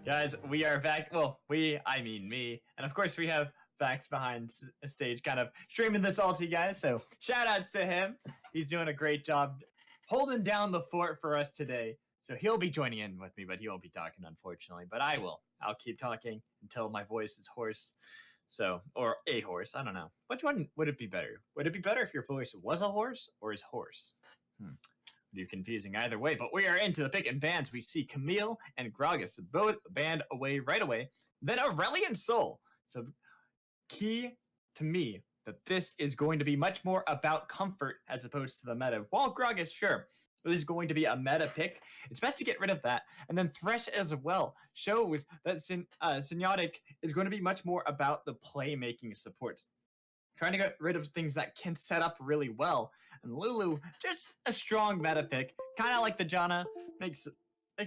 Guys, we are back. Well, I mean me. And of course, we have Vax behind stage kind of streaming this all to you guys. So shout outs to him. He's doing a great job holding down the fort for us today. So he'll be joining in with me, but he won't be talking, unfortunately. But I will. I'll keep talking until my voice is hoarse. So, or a horse. I don't know. Which one would it be better? Would it be better if your voice was a horse or is hoarse? Be confusing either way, but we are into the pick and bans. We see Camille and Gragas both banned away right away. Then Aurelian Soul. So key to me that this is going to be much more about comfort as opposed to the meta. While Gragas, sure, it is going to be a meta pick, it's best to get rid of that. And then Thresh as well shows that Synotic is going to be much more about the playmaking support. Trying to get rid of things that can set up really well. And Lulu, just a strong meta pick. Kind of like the Janna. Makes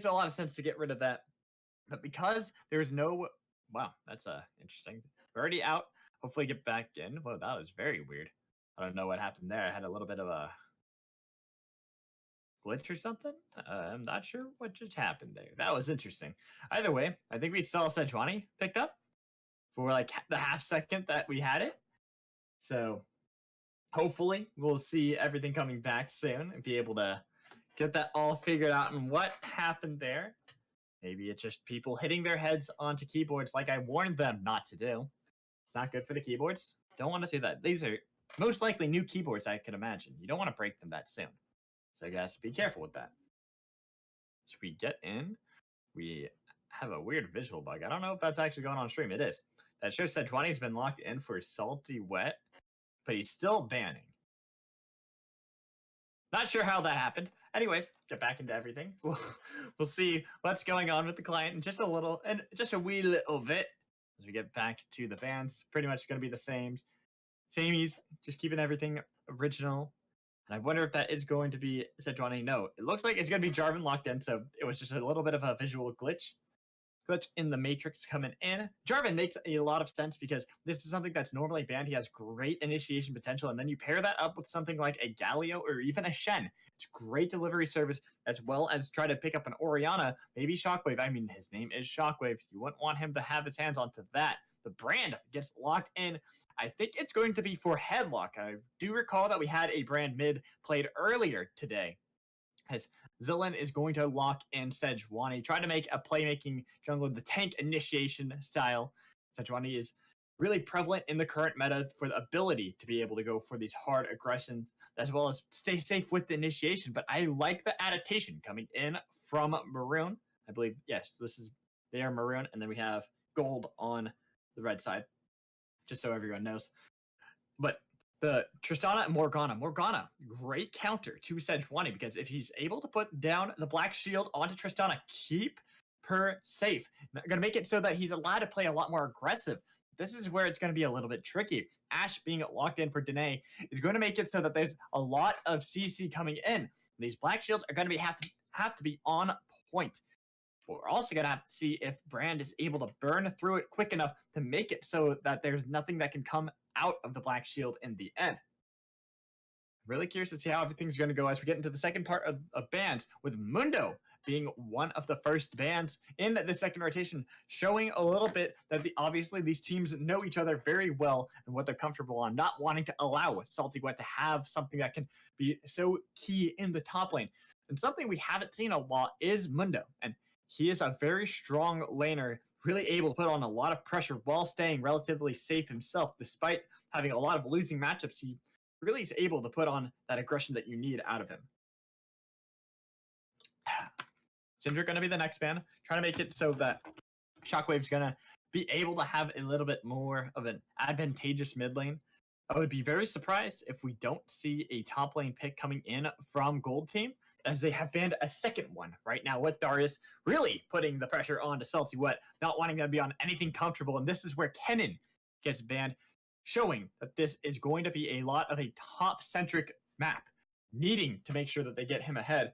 a lot of sense to get rid of that. But because there's no... Wow, that's interesting. We're already out. Hopefully get back in. Whoa, that was very weird. I don't know what happened there. I had a little bit of a glitch or something. I'm not sure what just happened there. That was interesting. Either way, I think we saw Sejuani picked up for like the half second that we had it. So hopefully we'll see everything coming back soon and be able to get that all figured out and what happened there. Maybe it's just people hitting their heads onto keyboards like I warned them not to do. It's not good for the keyboards. Don't want to do that. These are most likely new keyboards, I could imagine. You don't want to break them that soon. So guys, be careful with that. So we get in. We have a weird visual bug. I don't know if that's actually going on stream. It is. That shows Sejuani has been locked in for Salty Wet, but he's still banning. Not sure how that happened. Anyways, get back into everything. We'll see what's going on with the client in just a wee little bit as we get back to the bans. Pretty much going to be the same. Samies, just keeping everything original. And I wonder if that is going to be Sejuani. No, it looks like it's going to be Jarvan locked in, so it was just a little bit of a visual glitch in the Matrix coming in. Jarvan makes a lot of sense because this is something that's normally banned. He has great initiation potential, and then you pair that up with something like a Galio or even a Shen. It's great delivery service, as well as try to pick up an Orianna, maybe Shockwave. I mean, his name is Shockwave. You wouldn't want him to have his hands onto that. The brand gets locked in. I think it's going to be for Headlock. I do recall that we had a brand mid played earlier today, as Zillion is going to lock in Sejuani, try to make a playmaking jungle, the tank initiation style. Sejuani is really prevalent in the current meta for the ability to be able to go for these hard aggressions, as well as stay safe with the initiation. But I like the adaptation coming in from Maroon. I believe, yes, they are Maroon, and then we have Gold on the red side, just so everyone knows. But the Tristana and Morgana, great counter to Sejuani, because if he's able to put down the black shield onto Tristana, keep her safe. Going to make it so that he's allowed to play a lot more aggressive. This is where it's going to be a little bit tricky. Ashe being locked in for Danae is going to make it so that there's a lot of CC coming in. These black shields are going to have to be on point. But we're also going to have to see if Brand is able to burn through it quick enough to make it so that there's nothing that can come out of the black shield in the end. Really curious to see how everything's going to go as we get into the second part of bans, with Mundo being one of the first bans in the second rotation, showing a little bit that obviously these teams know each other very well and what they're comfortable on, not wanting to allow Salty Wet to have something that can be so key in the top lane. And something we haven't seen a lot is Mundo, and he is a very strong laner, really able to put on a lot of pressure while staying relatively safe himself. Despite having a lot of losing matchups, he really is able to put on that aggression that you need out of him. Syndra going to be the next ban, trying to make it so that Shockwave's going to be able to have a little bit more of an advantageous mid lane. I would be very surprised if we don't see a top lane pick coming in from Gold Team, as they have banned a second one right now with Darius really putting the pressure on to Salty Wet, not wanting to be on anything comfortable. And this is where Kennen gets banned, showing that this is going to be a lot of a top-centric map, needing to make sure that they get him ahead.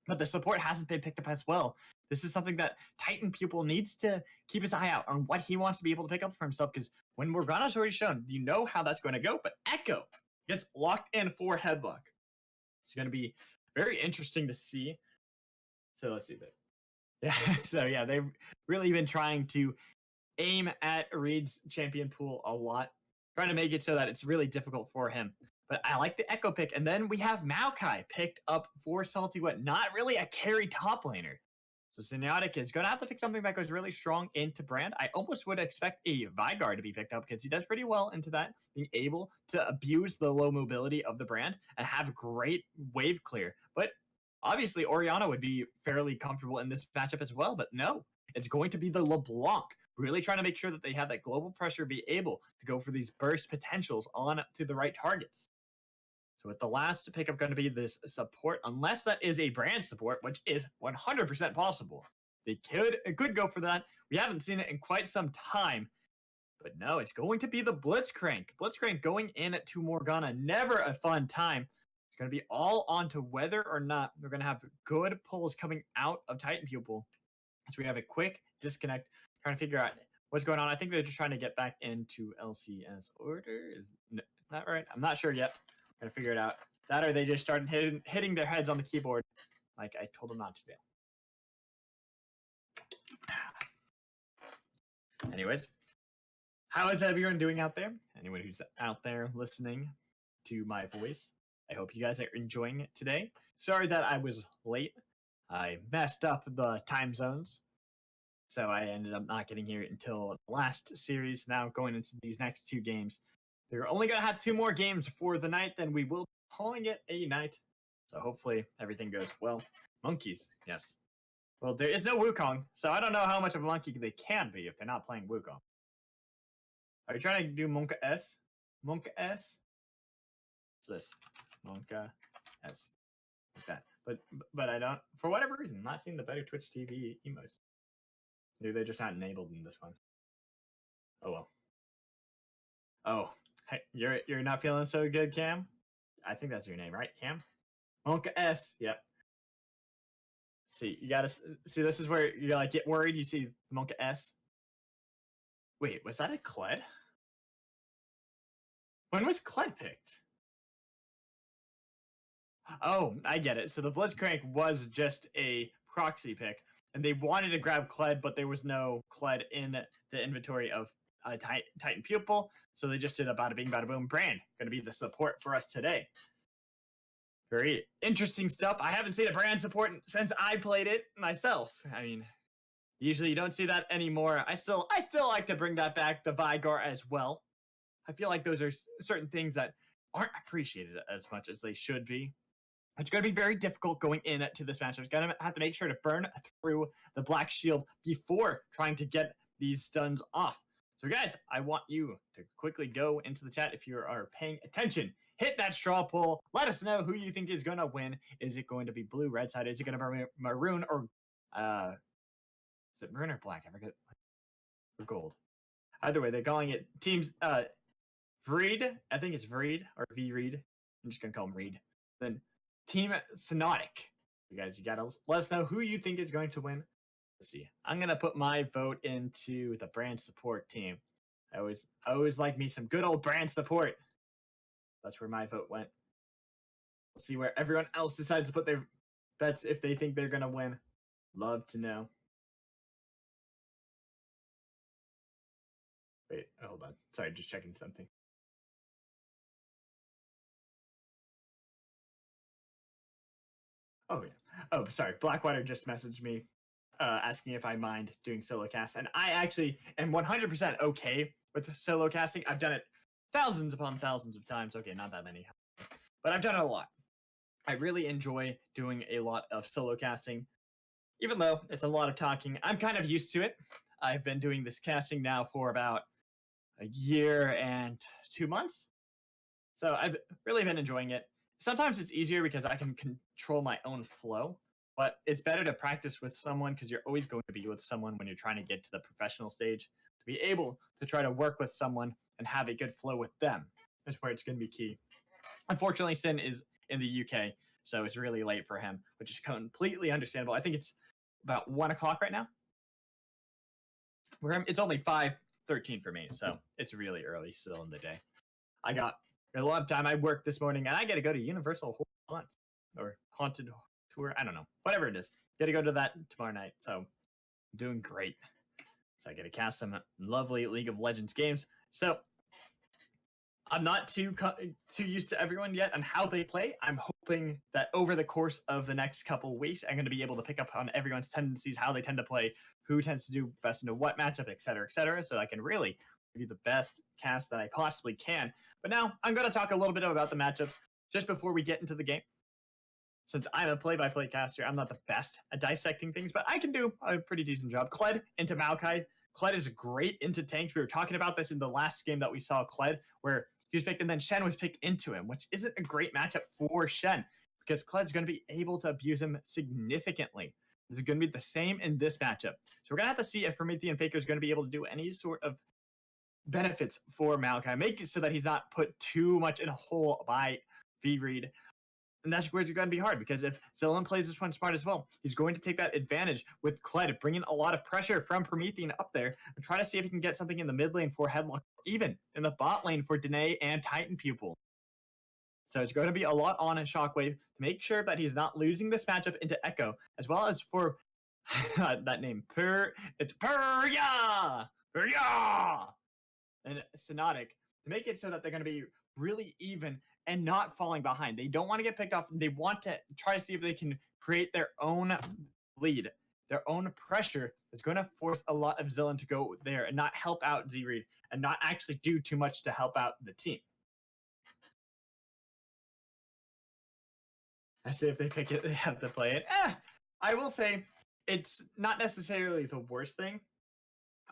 But the support hasn't been picked up as well. This is something that Titan Pupil needs to keep his eye out on what he wants to be able to pick up for himself, because when Morgana's already shown, you know how that's going to go. But Echo gets locked in for Headlock. It's going to be very interesting to see. So let's see that. Yeah, so yeah, they've really been trying to aim at Reed's champion pool a lot, trying to make it so that it's really difficult for him. But I like the Echo pick. And then we have Maokai picked up for Salty Wet, not really a carry top laner. So Synotic is going to have to pick something that goes really strong into Brand. I almost would expect a Vygar to be picked up because he does pretty well into that, being able to abuse the low mobility of the Brand and have great wave clear. But obviously, Oriana would be fairly comfortable in this matchup as well. But no, it's going to be the LeBlanc, really trying to make sure that they have that global pressure, be able to go for these burst potentials on to the right targets. So with the last pickup going to be this support, unless that is a Brand support, which is 100% possible. They could go for that. We haven't seen it in quite some time. But no, it's going to be the Blitzcrank. Blitzcrank going in to Morgana. Never a fun time. It's going to be all on to whether or not they're going to have good pulls coming out of Titan Pupil. So we have a quick disconnect, trying to figure out what's going on. I think they're just trying to get back into LCS order. Is that right? I'm not sure yet. Gonna figure it out. That or they just started hitting their heads on the keyboard like I told them not to do. Anyways, how is everyone doing out there? Anyone who's out there listening to my voice, I hope you guys are enjoying it today. Sorry that I was late. I messed up the time zones, so I ended up not getting here until the last series. Now going into these next two games, they're only going to have 2 more games for the night, then we will be calling it a night. So hopefully everything goes well. Monkeys, yes. Well, there is no Wukong, so I don't know how much of a monkey they can be if they're not playing Wukong. Are you trying to do Monka S? Monka S? What's this? Monka S. Like that. But I don't, for whatever reason, I'm not seeing the better Twitch TV emotes. Maybe they're just not enabled in this one. Oh well. Oh, hey, you're not feeling so good, Cam? I think that's your name, right, Cam? Monka S. Yep. See, you gotta see. This is where you like get worried. You see Monka S. Wait, was that a Kled? When was Kled picked? Oh, I get it. So the Blitzcrank was just a proxy pick, and they wanted to grab Kled, but there was no Kled in the inventory of Titan Pupil, so they just did a bada bing, bada boom. Brand going to be the support for us today. Very interesting stuff. I haven't seen a Brand support since I played it myself. I mean, usually you don't see that anymore. I still like to bring that back, the Vygar as well. I feel like those are certain things that aren't appreciated as much as they should be. It's going to be very difficult going into this match. I'm going to have to make sure to burn through the Black Shield before trying to get these stuns off. So guys, I want you to quickly go into the chat if you are paying attention. Hit that straw poll. Let us know who you think is going to win. Is it going to be blue, red side? Is it going to be maroon or is it maroon or black? I forget. Or gold. Either way, they're calling it teams Vreid. I think it's Vreid or Vreid. I'm just going to call him Reed. Then Team Synotic. You guys, you gotta let us know who you think is going to win. Let's see. I'm gonna put my vote into the Brand support team. I always like me some good old Brand support. That's where my vote went. We'll see where everyone else decides to put their bets if they think they're gonna win. Love to know. Wait, hold on. Sorry, just checking something. Oh, yeah. Oh, sorry. Blackwater just messaged me asking if I mind doing solo casts. And I actually am 100% okay with solo casting. I've done it thousands upon thousands of times. Okay, not that many. But I've done it a lot. I really enjoy doing a lot of solo casting. Even though it's a lot of talking, I'm kind of used to it. I've been doing this casting now for about a year and 2 months. So I've really been enjoying it. Sometimes it's easier because I can control my own flow, but it's better to practice with someone because you're always going to be with someone when you're trying to get to the professional stage. To be able to try to work with someone and have a good flow with them is where it's going to be key. Unfortunately, Sin is in the UK, so it's really late for him, which is completely understandable. I think it's about 1 o'clock right now. For him, it's only 5:13 for me, so it's really early still in the day. I got a lot of time. I worked this morning, and I got to go to Universal Haunted tour. I don't know. Whatever it is. Got to go to that tomorrow night. So I'm doing great. So I get to cast some lovely League of Legends games. So I'm not too used to everyone yet on how they play. I'm hoping that over the course of the next couple weeks, I'm going to be able to pick up on everyone's tendencies, how they tend to play, who tends to do best into what matchup, etc., etc., so I can really give you the best cast that I possibly can. But now I'm going to talk a little bit about the matchups just before we get into the game. Since I'm a play-by-play caster, I'm not the best at dissecting things, but I can do a pretty decent job. Kled into Maokai. Kled is great into tanks. We were talking about this in the last game that we saw Kled, where he was picked and then Shen was picked into him, which isn't a great matchup for Shen because Kled's going to be able to abuse him significantly. This is going to be the same in this matchup. So we're going to have to see if Promethean Faker is going to be able to do any sort of benefits for Maokai. Make it so that he's not put too much in a hole by Vreid. And that's where it's going to be hard because if Zilean plays this one smart as well, he's going to take that advantage with Kled, bringing a lot of pressure from Promethean up there and try to see if he can get something in the mid lane for Headlock, even in the bot lane for Danae and Titan Pupil. So it's going to be a lot on a Shockwave to make sure that he's not losing this matchup into Echo, as well as for that name, it's Purya! And Synotic, to make it so that they're going to be really even and not falling behind. They don't want to get picked off. They want to try to see if they can create their own lead, their own pressure that's going to force a lot of Zilean to go there and not help out Vreid and not actually do too much to help out the team. I say if they pick it, they have to play it. I will say it's not necessarily the worst thing.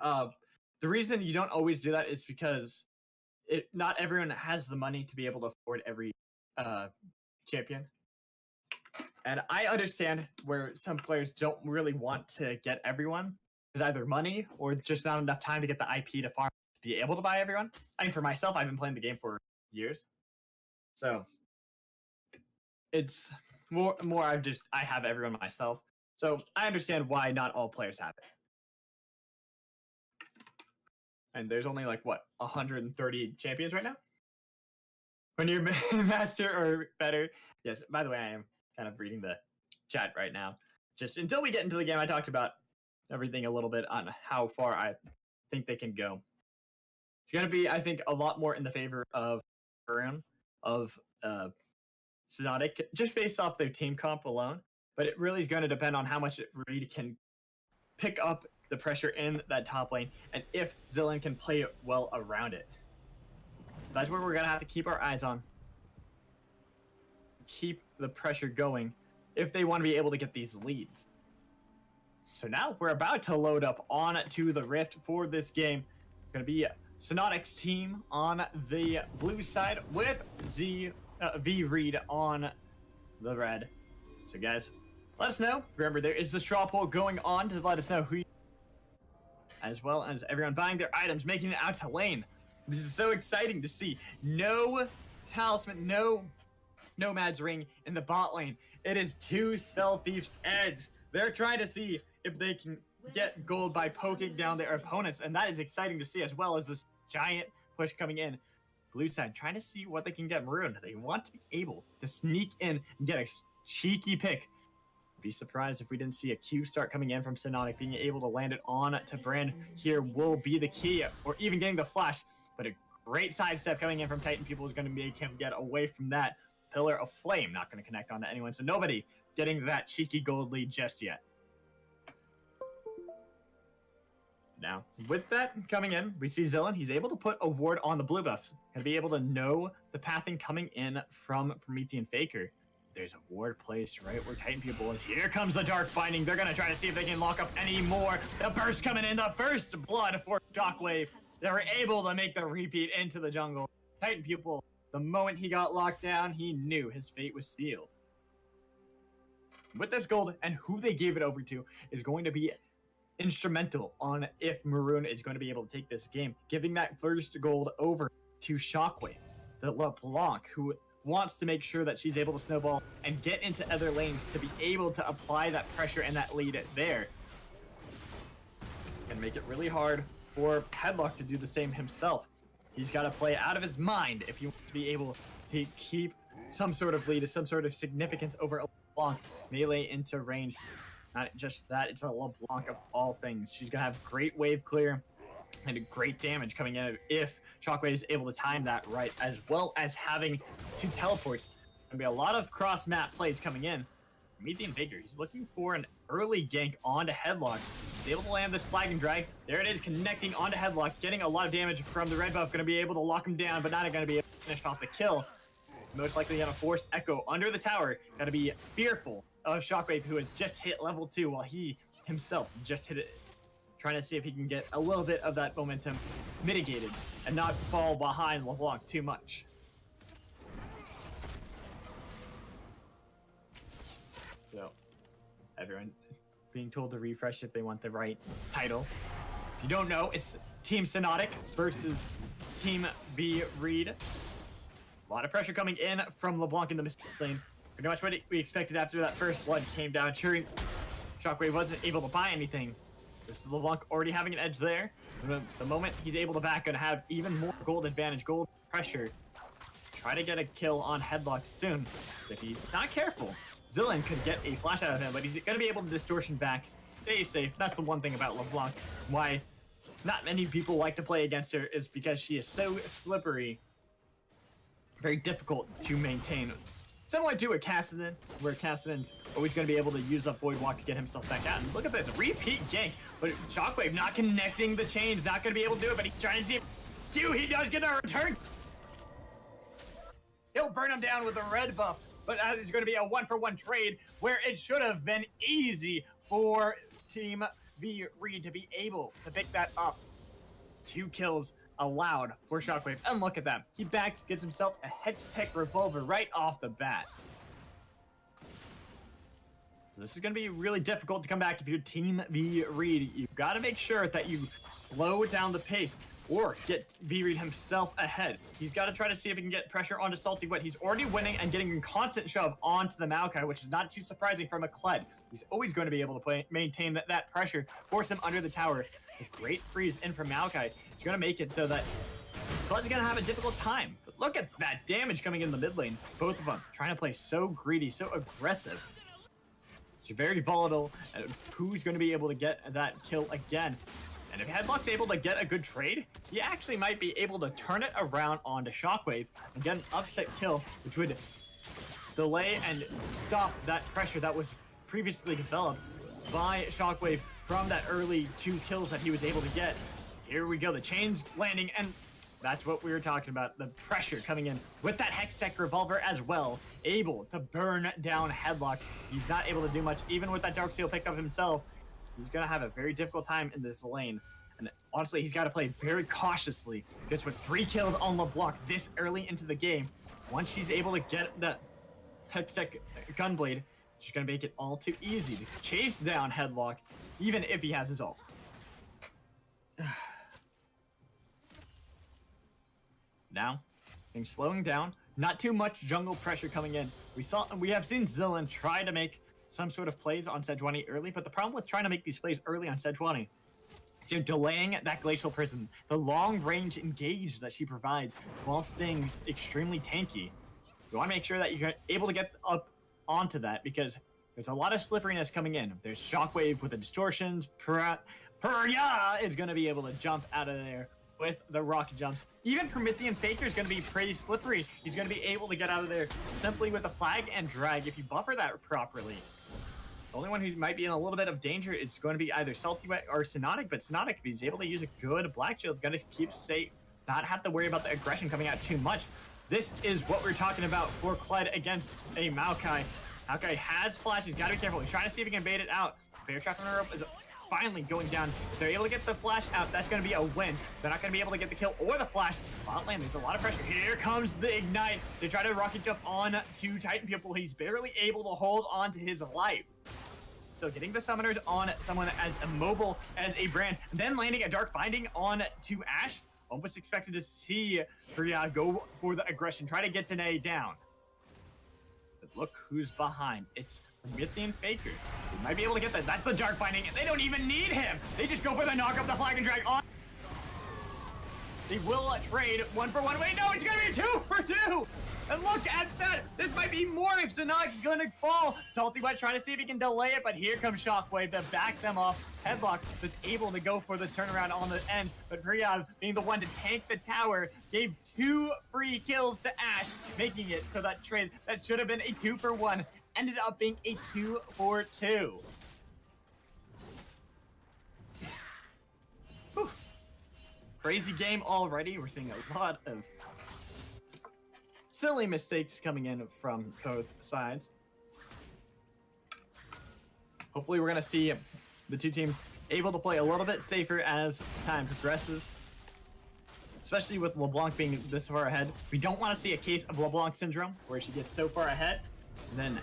The reason you don't always do that is because not everyone has the money to be able to afford every champion. And I understand where some players don't really want to get everyone. There's either money or just not enough time to get the IP to farm to be able to buy everyone. I mean, for myself, I've been playing the game for years. So it's more I have everyone myself. So I understand why not all players have it. And there's only like, what, 130 champions right now? When you're master or better. Yes, by the way, I am kind of reading the chat right now. Just until we get into the game, I talked about everything a little bit on how far I think they can go. It's going to be, I think, a lot more in the favor of Varun, of Synotic, just based off their team comp alone. But it really is going to depend on how much Vreid can pick up the pressure in that top lane, and if Zilean can play well around it. So that's where we're going to have to keep our eyes on. Keep the pressure going if they want to be able to get these leads. So now we're about to load up on to the Rift for this game. Going to be Synotic's team on the blue side with Vreid on the red. So guys, let us know. Remember, there is the straw poll going on to let us know who, as well as everyone buying their items, making it out to lane. This is so exciting to see. No talisman, no Nomad's ring in the bot lane. It is 2 Spell Thieves Edge. They're trying to see if they can get gold by poking down their opponents, and that is exciting to see, as well as this giant push coming in. Blue side trying to see what they can get marooned. They want to be able to sneak in and get a cheeky pick. Be surprised if we didn't see a Q start coming in from Synotic. Being able to land it on to Brand here will be the key, or even getting the flash. But a great sidestep coming in from Titan Pupil is going to make him get away from that Pillar of Flame. Not going to connect onto anyone, so nobody getting that cheeky gold lead just yet. Now, with that coming in, we see Zilean. He's able to put a ward on the blue buffs and be able to know the pathing coming in from Promethean Faker. There's a ward placed right where Titan Pupil is. Here comes the Dark Binding. They're going to try to see if they can lock up any more. The burst coming in, the first blood for Shockwave. They were able to make the repeat into the jungle. Titan Pupil, the moment he got locked down, he knew his fate was sealed. With this gold and who they gave it over to is going to be instrumental on if Maroon is going to be able to take this game, giving that first gold over to Shockwave, the LeBlanc, who wants to make sure that she's able to snowball and get into other lanes to be able to apply that pressure and that lead there. And make it really hard for Headlock to do the same himself. He's got to play out of his mind if he wants to be able to keep some sort of lead, some sort of significance over a LeBlanc melee into range. Not just that, it's a LeBlanc of all things. She's gonna have great wave clear and great damage coming in if Shockwave is able to time that right, as well as having 2 teleports. Gonna be a lot of cross map plays coming in. Promethean Faker, he's looking for an early gank onto Headlock. He's able to land this flag and drag. There it is, connecting onto Headlock, getting a lot of damage from the red buff. Gonna be able to lock him down, but not gonna be able to finish off the kill. Most likely gonna force Echo under the tower. Gotta be fearful of Shockwave, who has just hit level 2 while he himself just hit it. Trying to see if he can get a little bit of that momentum mitigated and not fall behind LeBlanc too much. So, everyone being told to refresh if they want the right title. If you don't know, it's Team Synotic versus Team Vreid. A lot of pressure coming in from LeBlanc in the mid lane. Pretty much what we expected after that first blood came down. Sure, Shockwave wasn't able to buy anything. This is LeBlanc already having an edge there. The moment he's able to back, gonna have even more gold advantage, gold pressure. Try to get a kill on Headlock soon. If he's not careful, Zillion could get a flash out of him, but he's gonna be able to distortion back. Stay safe. That's the one thing about LeBlanc. Why not many people like to play against her is because she is so slippery. Very difficult to maintain. Similar to a Kassadin, where Kassadin's always going to be able to use that Void Walk to get himself back out. And look at this, repeat gank, but Shockwave not connecting the chains, not going to be able to do it, but he's trying to see if he does get a return. He'll burn him down with a red buff, but that is going to be a 1-for-1 trade where it should have been easy for Team Vreid to be able to pick that up. 2 kills allowed for Shockwave, and look at that. He backs, gets himself a Hex Tech Revolver right off the bat. So this is going to be really difficult to come back if you're Team Vreid. You've got to make sure that you slow down the pace or get Vreid himself ahead. He's got to try to see if he can get pressure onto Salty Wet. He's already winning and getting a constant shove onto the Maokai, which is not too surprising from a Kled. He's always going to be able to maintain that pressure, force him under the tower. A great freeze in from Maokai. It's going to make it so that Kled's going to have a difficult time. But look at that damage coming in the mid lane. Both of them trying to play so greedy, so aggressive. It's very volatile. Who's going to be able to get that kill again? And if Headlock's able to get a good trade, he actually might be able to turn it around onto Shockwave and get an upset kill, which would delay and stop that pressure that was previously developed by Shockwave from that early 2 kills that he was able to get. Here we go, the chains landing, and that's what we were talking about. The pressure coming in with that Hex Tech Revolver as well, able to burn down Headlock. He's not able to do much, even with that Darksteel pickup himself. He's gonna have a very difficult time in this lane. And honestly, he's got to play very cautiously, because with 3 kills on LeBlanc this early into the game, once he's able to get that Hex Tech Gunblade, it's just gonna make it all too easy to chase down Headlock, even if he has his ult. Now, things slowing down. Not too much jungle pressure coming in. We have seen Zillion try to make some sort of plays on Sejuani early, but the problem with trying to make these plays early on Sejuani is you're delaying that Glacial Prison, the long-range engage that she provides while staying extremely tanky. You want to make sure that you're able to get up onto that, because there's a lot of slipperiness coming in. There's Shockwave with the distortions. Purya is going to be able to jump out of there with the rocket jumps. Even Promethean Faker is going to be pretty slippery. He's going to be able to get out of there simply with a flag and drag if you buffer that properly. The only one who might be in a little bit of danger is going to be either Salty Wet or Synotic, but Synotic, if he's able to use a good Black Shield, going to keep safe, not have to worry about the aggression coming out too much. This is what we're talking about for Kled against a Maokai. Maokai has flash, he's got to be careful. He's trying to see if he can bait it out. Bear Trap on the rope is finally going down. If they're able to get the flash out, that's going to be a win. They're not going to be able to get the kill or the flash. Bot lane, there's a lot of pressure. Here comes the Ignite. They try to rocket jump on to Titan Pupil. He's barely able to hold on to his life. So getting the summoners on someone as immobile as a Brand, and then landing a Dark Binding on to Ashe. Almost expected to see Purya go for the aggression, try to get Danae down. But look who's behind. It's Promethean Faker. They might be able to get that. That's the Dark Binding, and they don't even need him. They just go for the knock up the flag and drag on. They will trade 1 for 1. Wait, no, it's gonna be 2 for 2. And look at that. This might be more if Synotic's gonna fall. Salty Wet trying to see if he can delay it, but here comes Shockwave to back them off. Headlock was able to go for the turnaround on the end, but Vreid, being the one to tank the tower, gave 2 free kills to Ash, making it so that trade that should have been a 2-for-1 ended up being a 2-for-2. Whew. Crazy game already. We're seeing a lot of silly mistakes coming in from both sides. Hopefully we're going to see the two teams able to play a little bit safer as time progresses, especially with LeBlanc being this far ahead. We don't want to see a case of LeBlanc syndrome where she gets so far ahead and then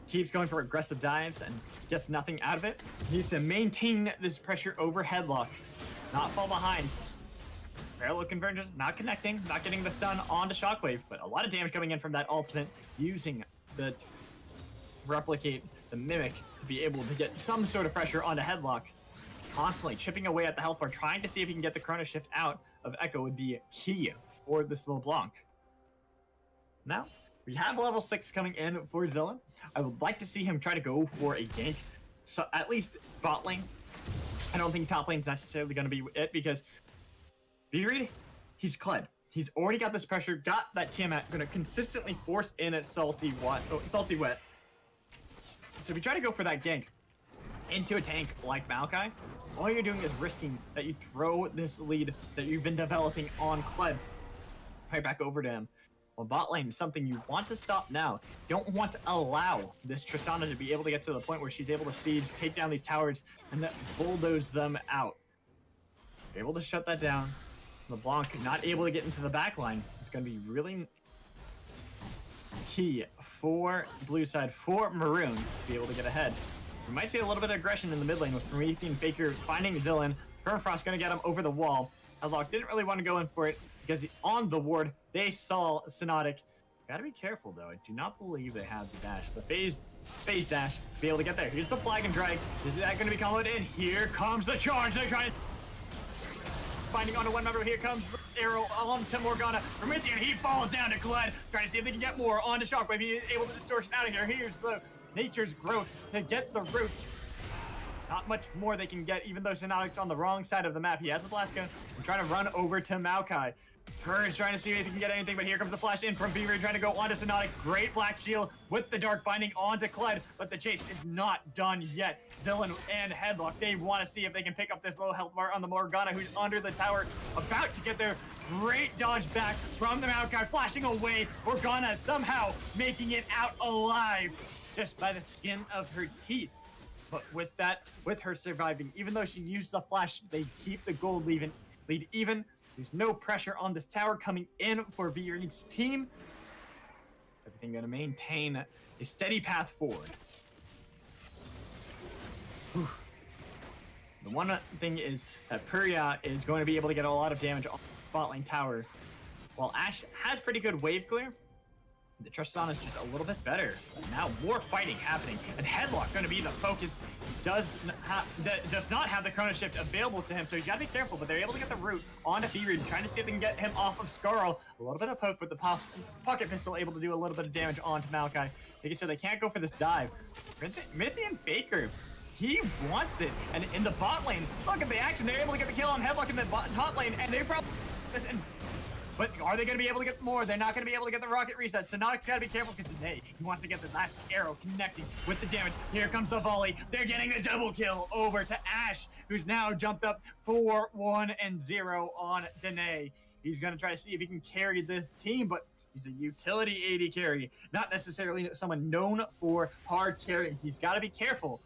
keeps going for aggressive dives and gets nothing out of it. Needs to maintain this pressure over Headlock, not fall behind. Parallel convergence, not connecting, not getting the stun onto Shockwave, but a lot of damage coming in from that ultimate, using the replicate, the mimic, to be able to get some sort of pressure onto Headlock. Constantly chipping away at the health bar, trying to see if he can get the Chrono Shift out of Echo would be key for this LeBlanc. Now, we have level 6 coming in for Zillan. I would like to see him try to go for a gank, so at least bot lane. I don't think top lane's necessarily going to be it, because Vreid, he's Kled. He's already got this pressure, got that Tiamat, going to consistently force in a Salty Wet. So if you try to go for that gank into a tank like Maokai, all you're doing is risking that you throw this lead that you've been developing on Kled right back over to him. Well, bot lane is something you want to stop now. You don't want to allow this Tristana to be able to get to the point where she's able to siege, take down these towers, and then bulldoze them out. You're able to shut that down. LeBlanc not able to get into the back line. It's going to be really key for blue side, for Maroon, to be able to get ahead. We might see a little bit of aggression in the mid lane with Promethean Faker finding Zillan. Permafrost going to get him over the wall. Headlock didn't really want to go in for it because he's on the ward. They saw Synotic. Gotta be careful though. I do not believe they have the dash. The phase dash to be able to get there. Here's the flag and drag. Is that going to be comboed in? Here comes the charge. They're trying to finding onto one member. Here comes the arrow onto Morgana. Promethean, he falls down to Kled. Trying to see if they can get more onto Shockwave. He is able to distortion out of here. Here's the Nature's Growth to get the roots. Not much more they can get, even though Synotic's on the wrong side of the map. He has the blast gun and trying to run over to Maokai. Fur is trying to see if he can get anything, but here comes the flash in from Beaver, trying to go onto Synotic. Great black shield with the dark binding onto Kled, but the chase is not done yet. Zillan and Headlock, they want to see if they can pick up this low health bar on the Morgana, who's under the tower, about to get their great dodge back from the Maokai, flashing away. Morgana somehow making it out alive just by the skin of her teeth. But with her surviving, even though she used the flash, they keep the gold lead even. There's no pressure on this tower coming in for Vreid's team. Everything going to maintain a steady path forward. Whew. The one thing is that Puria is going to be able to get a lot of damage on the bot lane tower, while Ash has pretty good wave clear. The Tristana is just a little bit better. But now more fighting happening, and Headlock going to be the focus. Does not have the Chrono Shift available to him, so he's got to be careful. But they're able to get the root onto Vreid, trying to see if they can get him off of Skarl. A little bit of poke, but the pocket pistol able to do a little bit of damage onto Maokai. Like I said, they can't go for this dive. Promethean Faker, he wants it, and in the bot lane, look at the action. They're able to get the kill on Headlock in the top lane, and they probably listen. But are they going to be able to get more? They're not going to be able to get the rocket reset. Synotic's got to be careful because today he wants to get the last arrow connecting with the damage. Here comes the volley. They're getting the double kill over to Ash, who's now jumped up 4-1-0 on Danae. He's going to try to see if he can carry this team, but he's a utility AD carry, not necessarily someone known for hard carrying. He's got to be careful.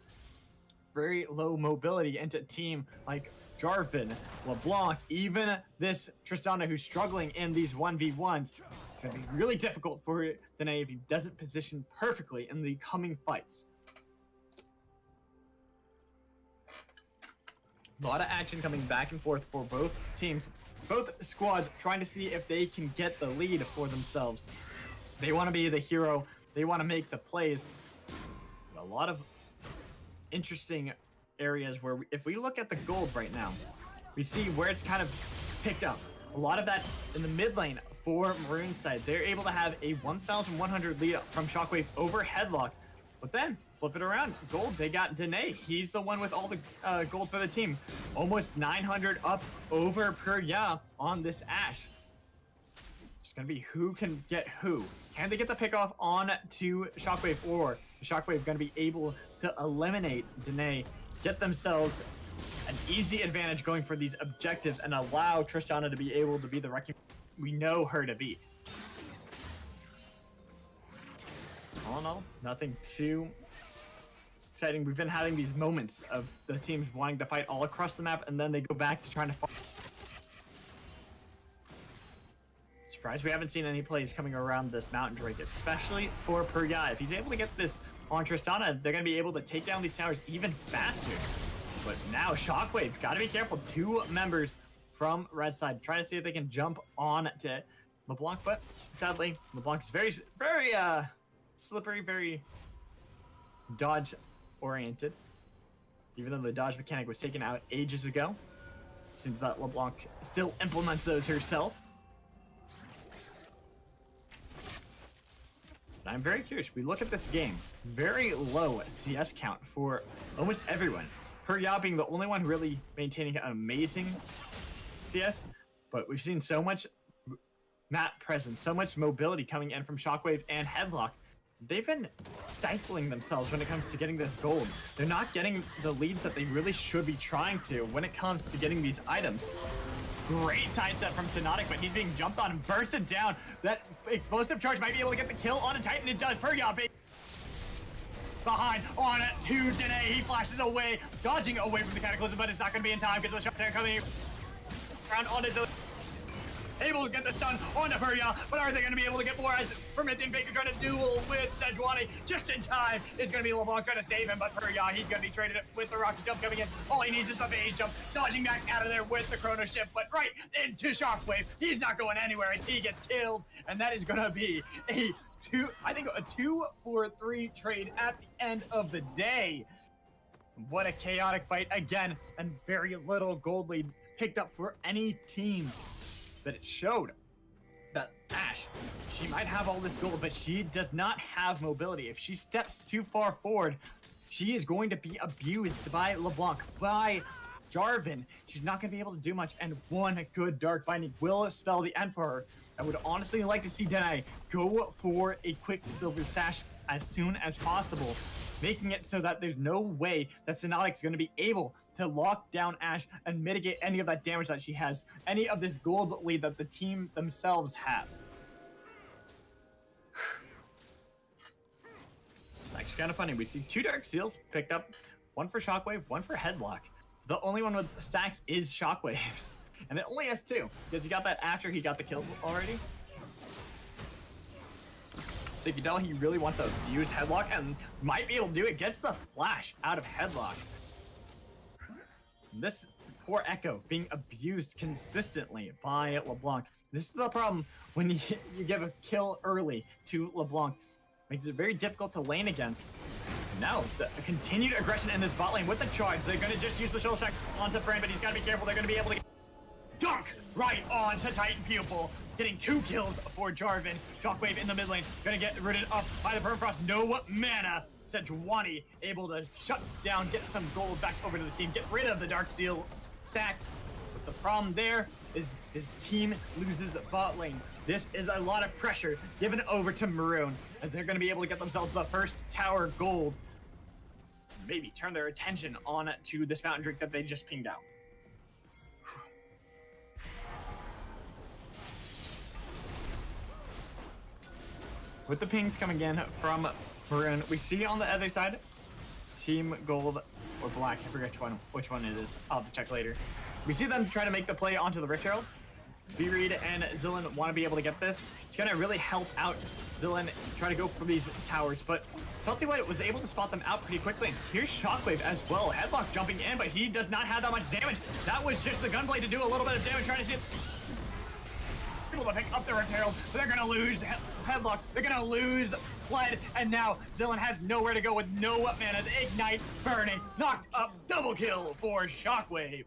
Very low mobility into a team like Jarvan, LeBlanc, even this Tristana who's struggling in these 1v1s. It's going to be really difficult for Danae if he doesn't position perfectly in the coming fights. A lot of action coming back and forth for both teams, both squads trying to see if they can get the lead for themselves. They want to be the hero. They want to make the plays. A lot of interesting areas where if we look at the gold right now, we see where it's kind of picked up. A lot of that in the mid lane for Maroon's side. They're able to have a 1,100 lead from Shockwave over Headlock. But then, flip it around. Gold, they got Danae. He's the one with all the gold for the team. Almost 900 up over Perya on this Ashe. It's going to be who can get who. Can they get the pick off on to Shockwave, or is Shockwave going to be able to eliminate Danae, get themselves an easy advantage going for these objectives, and allow Tristana to be able to be the wrecking we know her to be? All in all, nothing too exciting. We've been having these moments of the teams wanting to fight all across the map, and then they go back to trying to fight. Surprised we haven't seen any plays coming around this Mountain Drake, especially for Perya. If he's able to get this on Tristana, they're going to be able to take down these towers even faster. But now Shockwave, got to be careful. 2 members from red side trying to see if they can jump on to LeBlanc, but sadly, LeBlanc is very, very slippery, very dodge oriented. Even though the dodge mechanic was taken out ages ago, seems that LeBlanc still implements those herself. I'm very curious. We look at this game, very low CS count for almost everyone. Perya being the only one really maintaining an amazing CS, but we've seen so much map presence, so much mobility coming in from Shockwave and Headlock. They've been stifling themselves when it comes to getting this gold. They're not getting the leads that they really should be trying to when it comes to getting these items. Great sidestep from Synotic, but he's being jumped on and bursted down. That explosive charge might be able to get the kill on a Titan. It does. Perya behind on it to Danae. He flashes away, dodging away from the Cataclysm, but it's not going to be in time because the shot there coming around on it. Able to get the stun onto Perya, but are they going to be able to get more as Promethean Baker trying to duel with Sejuani just in time? It's going to be LeBlanc trying to save him, but Perya, he's going to be traded with the Rocky Jump coming in. All he needs is the phase jump, dodging back out of there with the Chrono Shift, but right into Shockwave. He's not going anywhere as he gets killed, and that is going to be a 2-4-3 trade at the end of the day. What a chaotic fight again, and very little gold lead picked up for any team. But it showed that Ashe, she might have all this gold, but she does not have mobility. If she steps too far forward, she is going to be abused by LeBlanc, by Jarvan. She's not going to be able to do much, and one good Dark Binding will spell the end for her. I would honestly like to see Danae go for a quick Silver Sash as soon as possible, making it so that there's no way that Synotic's going to be able to lock down Ashe and mitigate any of that damage that she has, any of this gold lead that the team themselves have. It's actually kind of funny. We see 2 Dark Seals picked up, one for Shockwave, one for Headlock. The only one with stacks is Shockwave's, and it only has 2, because he got that after he got the kills already. So you can tell he really wants to use Headlock and might be able to do it. Gets the flash out of Headlock. This poor Echo being abused consistently by LeBlanc. This is the problem when you give a kill early to LeBlanc. Makes it very difficult to lane against. Now, the continued aggression in this bot lane with the charge. They're going to just use the Shoal Shack onto Vreid, but he's got to be careful. They're going to be able to get dunk right on to Titan Pupil. Getting 2 kills for Jarvan. Shockwave in the mid lane. Gonna get rooted up by the Permafrost. No mana. Sejuani able to shut down, get some gold back over to the team. Get rid of the Dark Seal stacks. But the problem there is his team loses bot lane. This is a lot of pressure given over to Maroon, as they're gonna be able to get themselves the first tower gold. Maybe turn their attention on to this Mountain Drake that they just pinged out. With the pings coming in from Maroon, we see on the other side, Team Gold or Black, I forget which one it is. I'll have to check later. We see them try to make the play onto the Rift Herald. Vreid and Zilean want to be able to get this. It's going to really help out Zilean try to go for these towers, but Salty White was able to spot them out pretty quickly. Here's Shockwave as well. Headlock jumping in, but he does not have that much damage. That was just the gunblade to do a little bit of damage, trying to see able to pick up the Rift Herald, but they're going to lose Headlock. They're going to lose Fled, and now Zilean has nowhere to go with no mana. The Ignite burning, knocked up, double kill for Shockwave.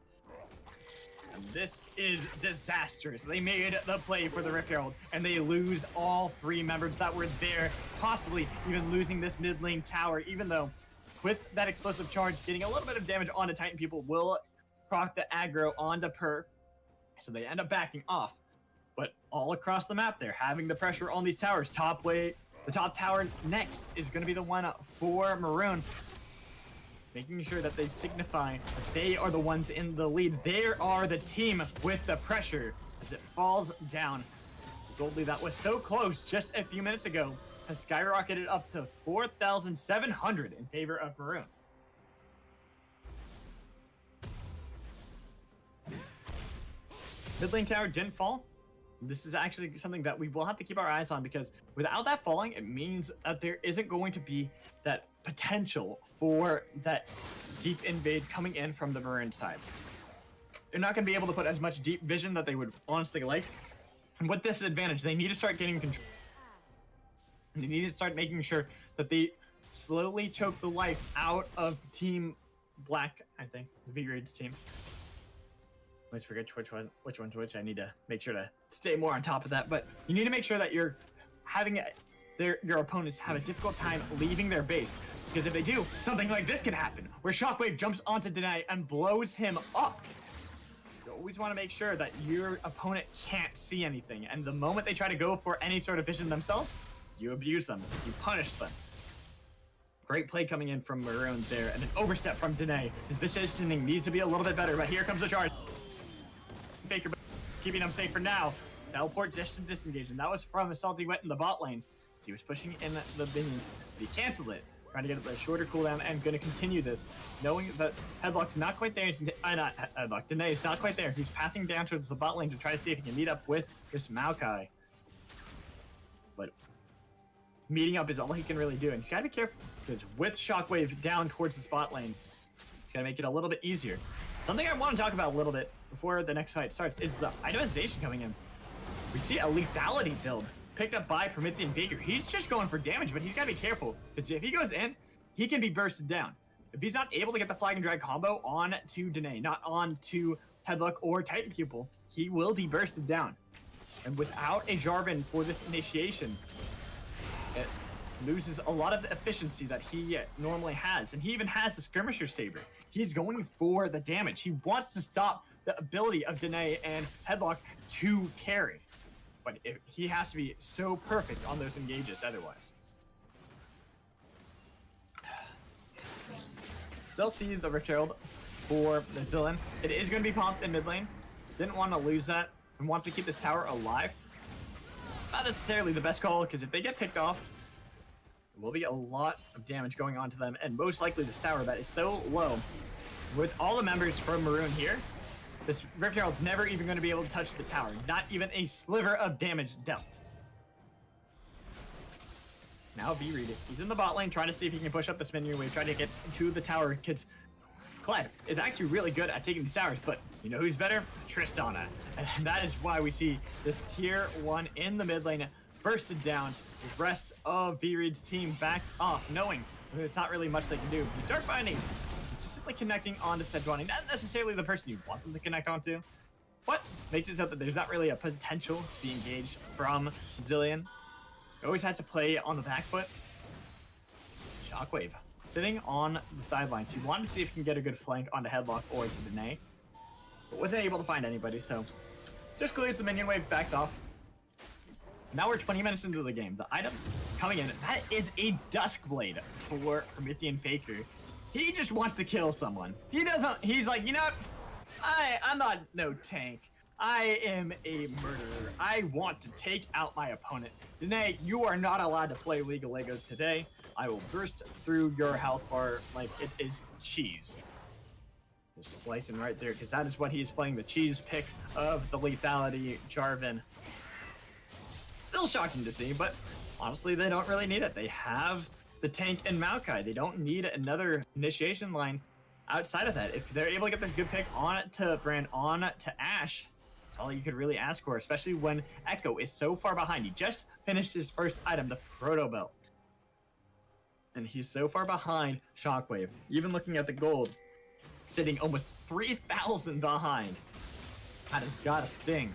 And this is disastrous. They made the play for the Rift Herald, and they lose all 3 members that were there, possibly even losing this mid lane tower, even though with that explosive charge, getting a little bit of damage onto Titan people will proc the aggro onto Per, so they end up backing off. But all across the map, they're having the pressure on these towers. The top tower next is going to be the one for Maroon, making sure that they signify that they are the ones in the lead. They are the team with the pressure as it falls down. The gold lead that was so close just a few minutes ago has skyrocketed up to 4,700 in favor of Maroon. Mid lane tower didn't fall. This is actually something that we will have to keep our eyes on, because without that falling, it means that there isn't going to be that potential for that deep invade coming in from the Maroon side. They're not going to be able to put as much deep vision that they would honestly like. And with this advantage, they need to start getting control. They need to start making sure that they slowly choke the life out of Team Black, I think, Vreid's team. I always forget which one's which. I need to make sure to stay more on top of that. But you need to make sure that you're having your opponents have a difficult time leaving their base. Because if they do, something like this can happen, where Shockwave jumps onto Deny and blows him up. You always want to make sure that your opponent can't see anything. And the moment they try to go for any sort of vision themselves, you abuse them, you punish them. Great play coming in from Maroon there, and an overstep from Danae. His positioning needs to be a little bit better, but here comes the charge. Faker keeping him safe for now. Teleport disengage, and that was from a Salty Wet in the bot lane. So he was pushing in the minions, but he canceled it, trying to get a shorter cooldown and going to continue this, knowing that Headlock's not quite there. Not Headlock, Danae is not quite there. He's pathing down towards the bot lane to try to see if he can meet up with this Maokai. But meeting up is all he can really do, and he's got to be careful, because with Shockwave down towards the spot lane, he's got to make it a little bit easier. Something I want to talk about a little bit before the next fight starts is the itemization coming in. We see a lethality build picked up by Promethean Faker. He's just going for damage, but he's got to be careful, because if he goes in, he can be bursted down. If he's not able to get the flag and drag combo on to Danae, not on to Headlock or Titan Pupil, he will be bursted down. And without a Jarvan for this initiation, it loses a lot of the efficiency that he normally has. And he even has the Skirmisher Saber. He's going for the damage. He wants to stop the ability of Danae and Headlock to carry. But he has to be so perfect on those engages otherwise. Still see the Rift Herald for the Zillion. It is going to be popped in mid lane. Didn't want to lose that and wants to keep this tower alive. Not necessarily the best call, because if they get picked off, there will be a lot of damage going on to them, and most likely this tower that is so low. With all the members from Maroon here, this Rift Herald's never even going to be able to touch the tower. Not even a sliver of damage dealt. Now Vreid, he's in the bot lane trying to see if he can push up this minion wave, trying to get to the tower, because Clyde is actually really good at taking these towers, but you know who's better? Tristana. And that is why we see this tier 1 in the mid lane bursted down. The rest of Vreid's team backed off, knowing there's not really much they can do. You start finding consistently connecting onto Sejuani, not necessarily the person you want them to connect onto, but makes it so that there's not really a potential to be engaged from Zillion. You always have to play on the back foot. Shockwave sitting on the sidelines. He wanted to see if he can get a good flank onto Headlock or to Danae, but wasn't able to find anybody, so just clears the minion wave, backs off. Now we're 20 minutes into the game. The items coming in, that is a Duskblade for Promethean Faker. He just wants to kill someone. He's like, you know what? I'm not no tank. I am a murderer. I want to take out my opponent. Danae, you are not allowed to play League of Legos today. I will burst through your health bar like it is cheese. Just slicing right there, because that is what he is playing, the cheese pick of the lethality Jarvan. Still shocking to see, but honestly, they don't really need it. They have the tank and Maokai. They don't need another initiation line outside of that. If they're able to get this good pick on it to Brand, on to Ashe, that's all you could really ask for, especially when Echo is so far behind. He just finished his first item, the Proto Belt. And he's so far behind Shockwave. Even looking at the gold, sitting almost 3,000 behind. That has got a sting.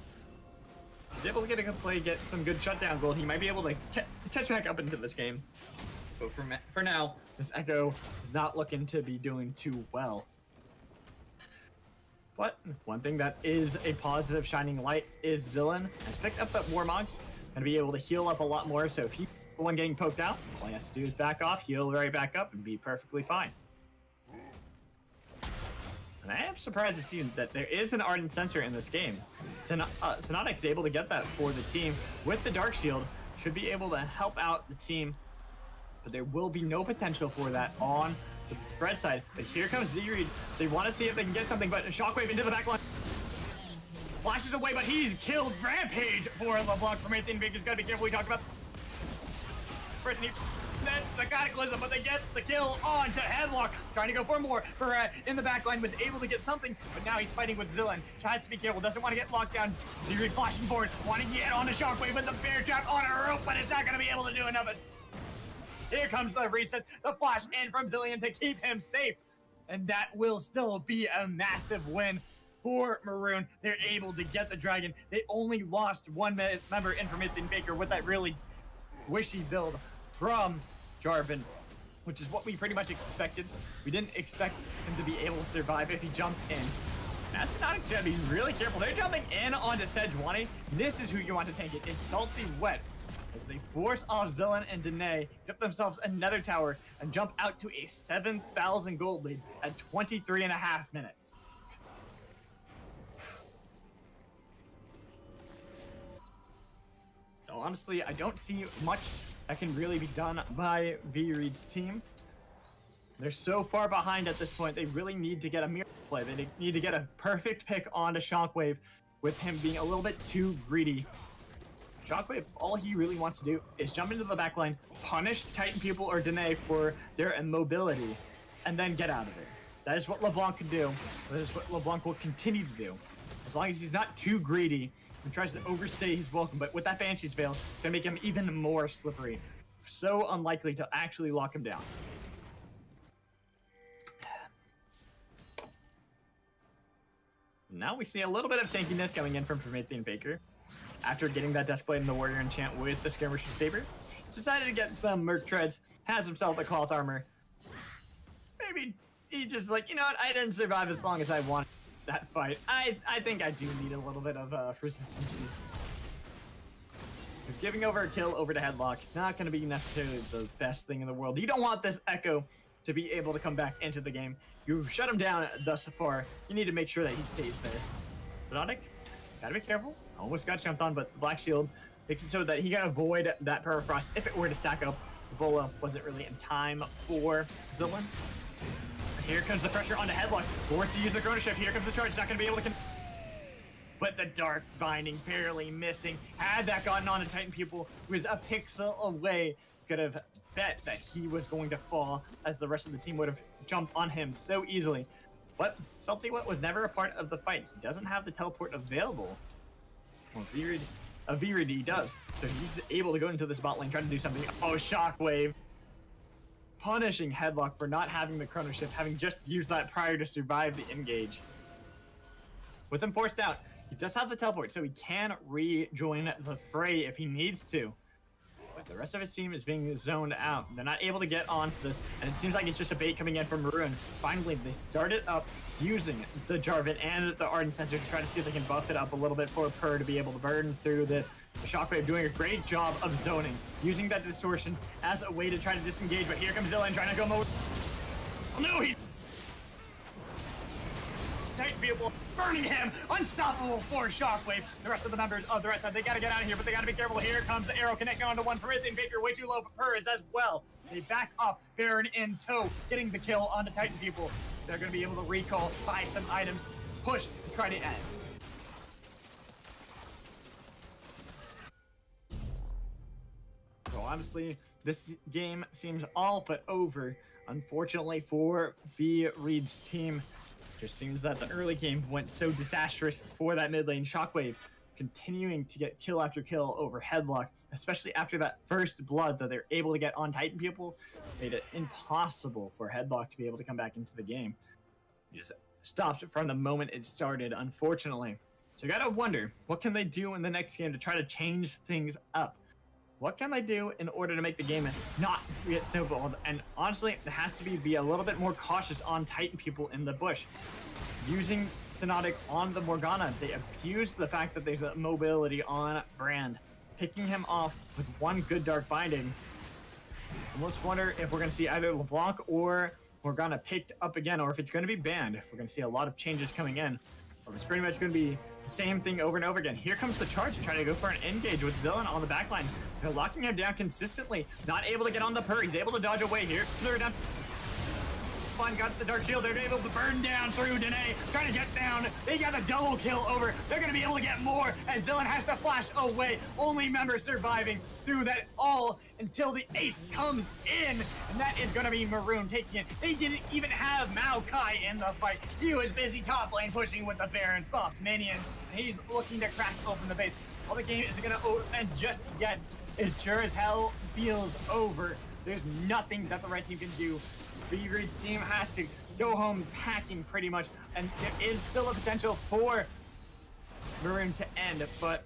He's able to get a good play, get some good shutdown gold. He might be able to catch back up into this game. But for now, this Echo is not looking to be doing too well. But one thing that is a positive shining light is Zillan has picked up that Warmog's and be able to heal up a lot more. So if he's the one getting poked out, all he has to do is back off, heal right back up, and be perfectly fine. And I am surprised to see that there is an Ardent Sensor in this game. Synotic's able to get that for the team with the Dark Shield, should be able to help out the team, but there will be no potential for that on the Vreid side. But here comes Vreid. They want to see if they can get something, but a Shockwave into the backline. Flashes away, but he's killed. Rampage for LeBlanc from Nathan Baker's got to be careful. We talked about first. That's the Cataclysm, but they get the kill on to Headlock. Trying to go for more. Vreid in the backline was able to get something, but now he's fighting with Zillan. Tries to be careful, doesn't want to get locked down. Vreid flashing forward, wanting to get on the Shockwave with the bear trap on a rope, but it's not going to be able to do enough. Here comes the reset, the flash in from Zillion to keep him safe. And that will still be a massive win for Maroon. They're able to get the dragon. They only lost one member in from Nathan Baker with that really wishy build from Jarvan, which is what we pretty much expected. We didn't expect him to be able to survive if he jumped in. Now Synotic's gotta be really careful. They're jumping in onto Sejuani. This is who you want to tank it. It's Salty Wet. As they force off Zillan and Danae, get themselves another tower, and jump out to a 7,000 gold lead at 23.5 minutes. So honestly, I don't see much that can really be done by Vreid's team. They're so far behind at this point, they really need to get a miracle play. They need to get a perfect pick onto Shockwave with him being a little bit too greedy. Shockwave, all he really wants to do is jump into the backline, punish Titan people or Danae for their immobility, and then get out of there. That is what LeBlanc can do. That is what LeBlanc will continue to do. As long as he's not too greedy and tries to overstay his welcome, but with that Banshee's Veil, it's gonna make him even more slippery. So unlikely to actually lock him down. Now we see a little bit of tankiness coming in from Promethean Baker. After getting that Desk Blade and the Warrior enchant with the Skirmisher Saber, he's decided to get some Merc Treads, has himself a Cloth Armor. Maybe he just like, you know what, I didn't survive as long as I wanted that fight. I think I do need a little bit of resistances. Giving over a kill over to Headlock, not going to be necessarily the best thing in the world. You don't want this Echo to be able to come back into the game. You shut him down thus far. You need to make sure that he stays there. Synotic, gotta be careful. Almost got jumped on, but the Black Shield makes it so that he can avoid that Permafrost if it were to stack up. Ebola wasn't really in time for Zillan. Here comes the pressure onto Headlock. Forced to use the Chrono Shift. Here comes the charge. Not going to be able to... But the Dark Binding barely missing. Had that gotten on to Titan People, who was a pixel away, could have bet that he was going to fall, as the rest of the team would have jumped on him so easily. But Salty Wet was never a part of the fight. He doesn't have the teleport available. Well, Vreid he does. So he's able to go into this bot lane, trying to do something. Oh, Shockwave. Punishing Headlock for not having the Chrono Shift, having just used that prior to survive the engage. With him forced out, he does have the teleport, so he can rejoin the fray if he needs to. But the rest of his team is being zoned out. They're not able to get onto this, and it seems like it's just a bait coming in from Maroon. Finally, they started up using the Jarvan and the Ardent Sensor to try to see if they can buff it up a little bit for Per to be able to burn through this. The Shockwave doing a great job of zoning, using that distortion as a way to try to disengage, but here comes Zillan trying to go mode. Oh no, he... Titan People burning him, unstoppable for Shockwave. The rest of the members of the rest side, they gotta get out of here, but they gotta be careful. Here comes the arrow connecting onto one Promethean Baker, way too low for her as well. They back off, Baron in tow, getting the kill on the Titan People. They're gonna be able to recall, buy some items, push, and try to end. So honestly, this game seems all but over. Unfortunately for Vreid's team, just seems that the early game went so disastrous for that mid lane. Shockwave continuing to get kill after kill over Headlock, especially after that first blood that they're able to get on Titan People, made it impossible for Headlock to be able to come back into the game. He just stopped from the moment it started, unfortunately. So you gotta wonder, what can they do in the next game to try to change things up? What can they do in order to make the game not get snowballed? And honestly, it has to be a little bit more cautious on Titan people in the bush. Using Synotic on the Morgana, they abuse the fact that there's a mobility on Brand, picking him off with one good Dark Binding. Almost wonder if we're going to see either LeBlanc or Morgana picked up again, or if it's going to be banned. If we're going to see a lot of changes coming in, or if it's pretty much going to be the same thing over and over again. Here comes the charge to try to go for an engage with Zillion on the backline. They're locking him down consistently, not able to get on the purr. He's able to dodge away here. They're down. Fun got the Dark Shield. They're able to burn down through Danae, trying to get down. They got a double kill over. They're going to be able to get more as Zillion has to flash away. Only member surviving through that all until the ace comes in. And that is going to be Maroon taking it. They didn't even have Maokai in the fight. He was busy top lane pushing with the Baron buff minions. And he's looking to crack open the base. All the game isn't going to end just yet. It sure as hell feels over. There's nothing that the red team can do. Vreid's team has to go home packing pretty much, and there is still a potential for Maroon to end, but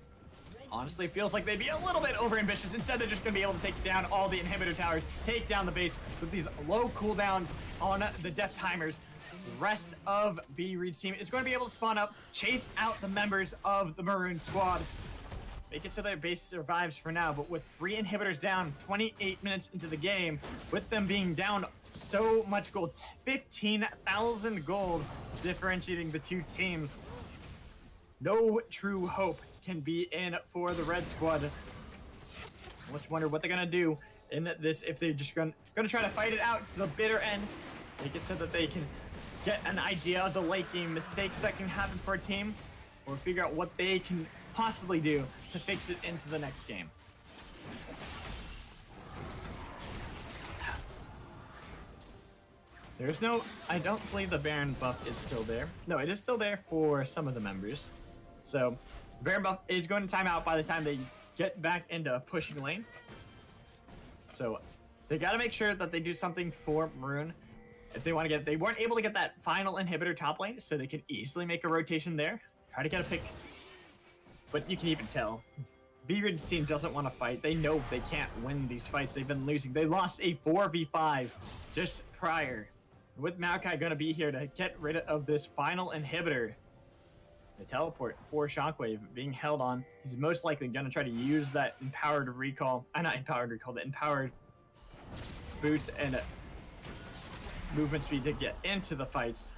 honestly feels like they'd be a little bit overambitious. Instead, they're just going to be able to take down all the inhibitor towers, take down the base with these low cooldowns on the death timers. The rest of Vreid's team is going to be able to spawn up, chase out the members of the Maroon squad, make it so their base survives for now. But with 3 inhibitors down, 28 minutes into the game, with them being down so much gold, 15,000 gold differentiating the two teams, no true hope can be in for the red squad. I just wonder what they're gonna do in this, if they're just gonna try to fight it out to the bitter end, make it so that they can get an idea of the late game mistakes that can happen for a team, or figure out what they can possibly do to fix it into the next game. There's no, I don't believe the Baron buff is still there. No, it is still there for some of the members. So the Baron buff is going to time out by the time they get back into pushing lane. So they got to make sure that they do something for Maroon. If they want to get, they weren't able to get that final inhibitor top lane, so they can easily make a rotation there. Try to get a pick. But you can even tell, Vreid's team doesn't want to fight. They know they can't win these fights. They've been losing. They lost a 4v5 just prior. With Maokai going to be here to get rid of this final inhibitor, the teleport for Shockwave being held on, he's most likely going to try to use that empowered recall, not empowered recall, the empowered boots and movement speed to get into the fights.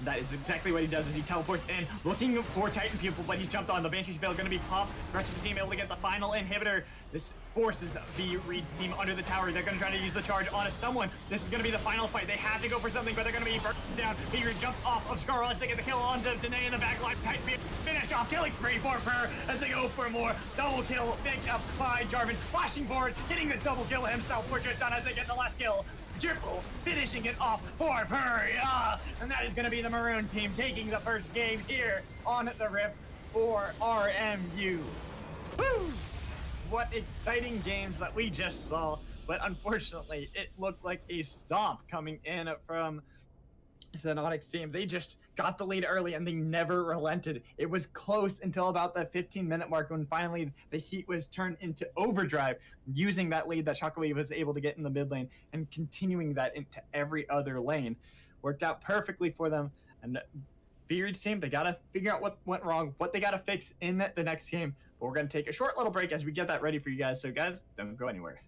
That is exactly what he does, as he teleports in, looking for Titan people, but he's jumped on. The Banshee's Veil going to be popped. The rest of the team able to get the final inhibitor. This forces Vreid's team under the tower. They're going to try to use the charge on someone. This is going to be the final fight. They have to go for something, but they're going to be burnt down. Vreid jumps off of Scarlet to get the kill onto Danae in the back line. Titan finish off, killing spree for her as they go for more. Double kill picked up by Jarvan, flashing forward, getting the double kill himself for Tristan as they get the last kill. Triple finishing it off for Purr, and that is going to be the Maroon team taking the first game here on the Rift for RMU. Woo! What exciting games that we just saw, but unfortunately it looked like a stomp coming in from Synotic's team. They just got the lead early and they never relented. It was close until about the 15-minute mark when finally the heat was turned into overdrive, using that lead that Shockwave was able to get in the mid lane and continuing that into every other lane. Worked out perfectly for them. And Vreid's team, they got to figure out what went wrong, what they got to fix in the next game. But we're going to take a short little break as we get that ready for you guys. So guys, don't go anywhere.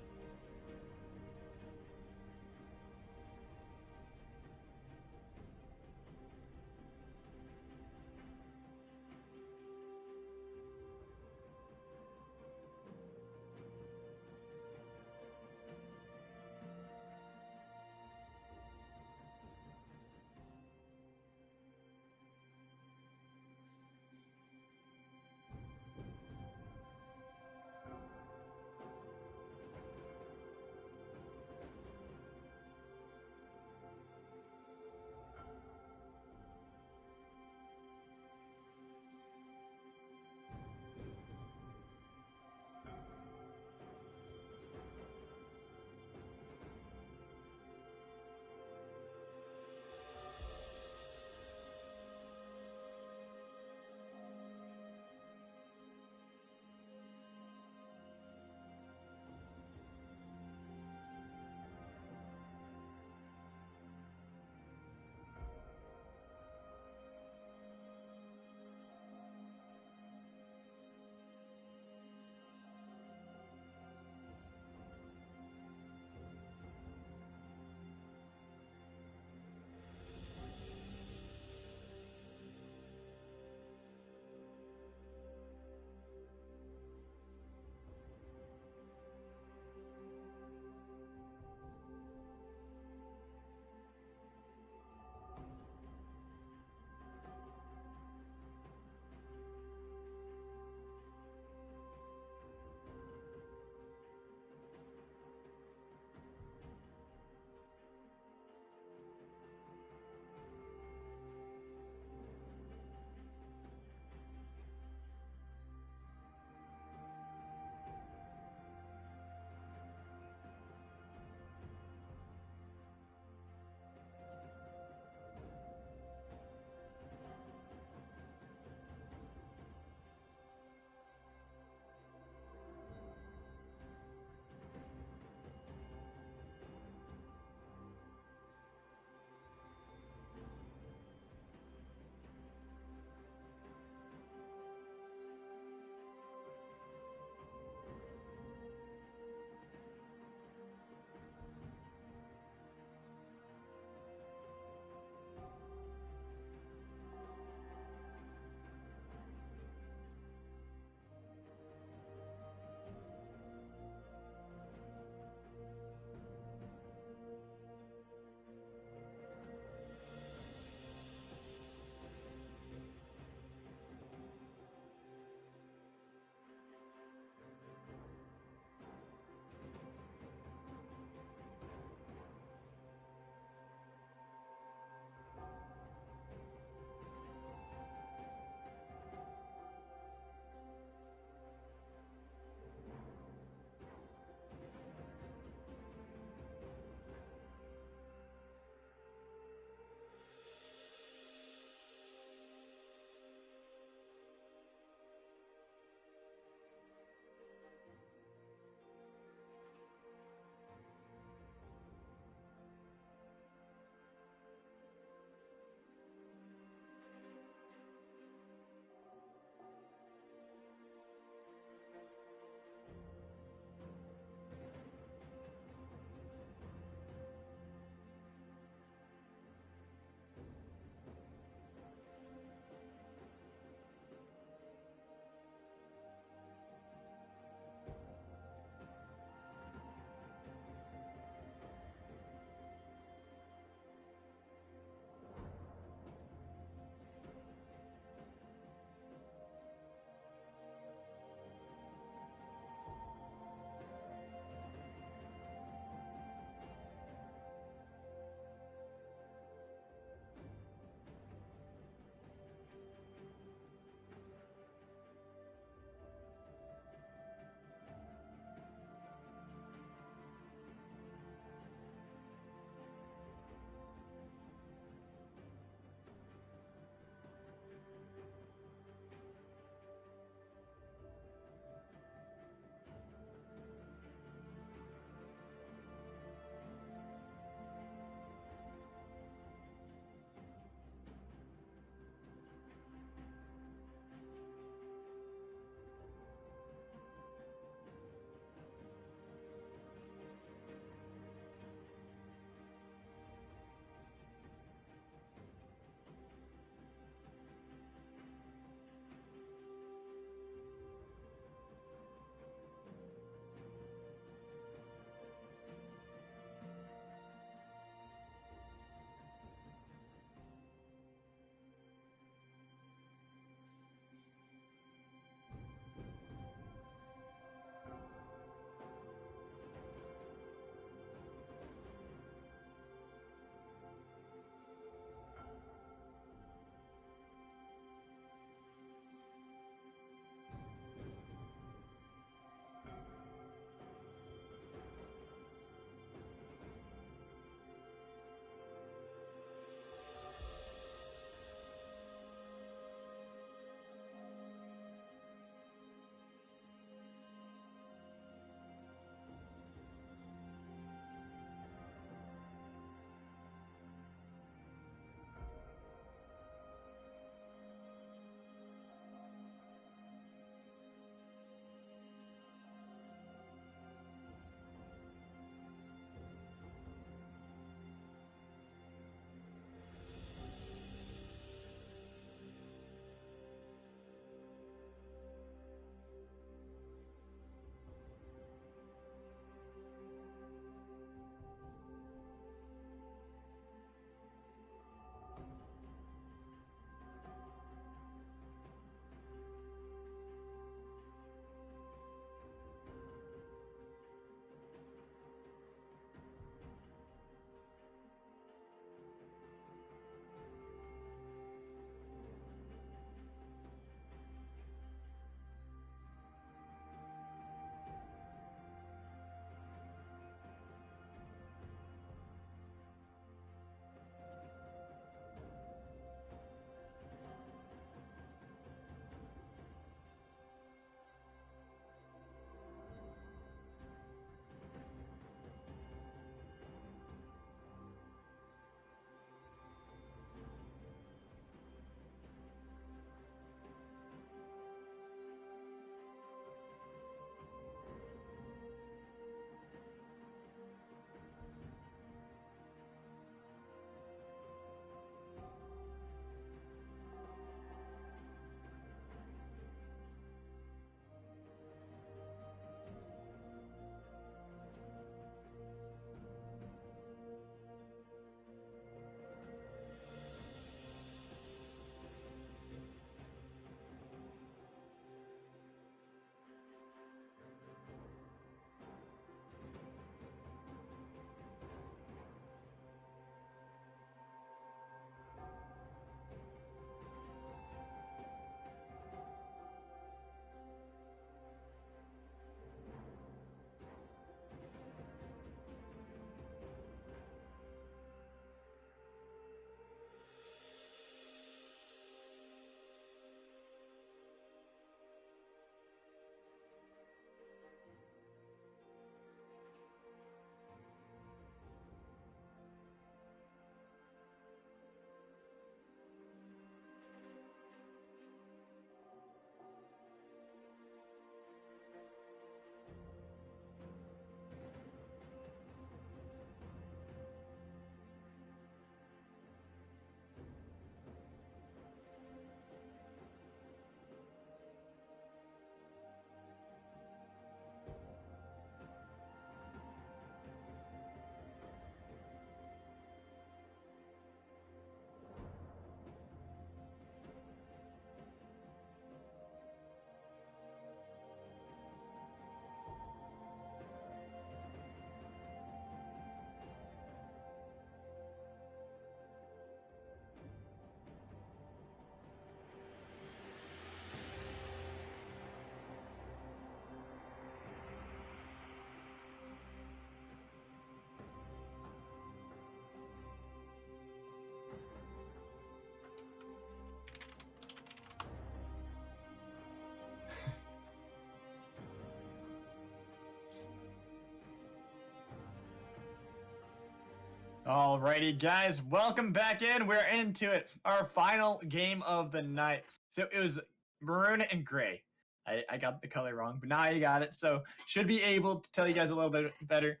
Alrighty, guys, welcome back in. We're into it. Our final game of the night. So it was maroon and gray. I got the color wrong, but now I got it. So should be able to tell you guys a little bit better.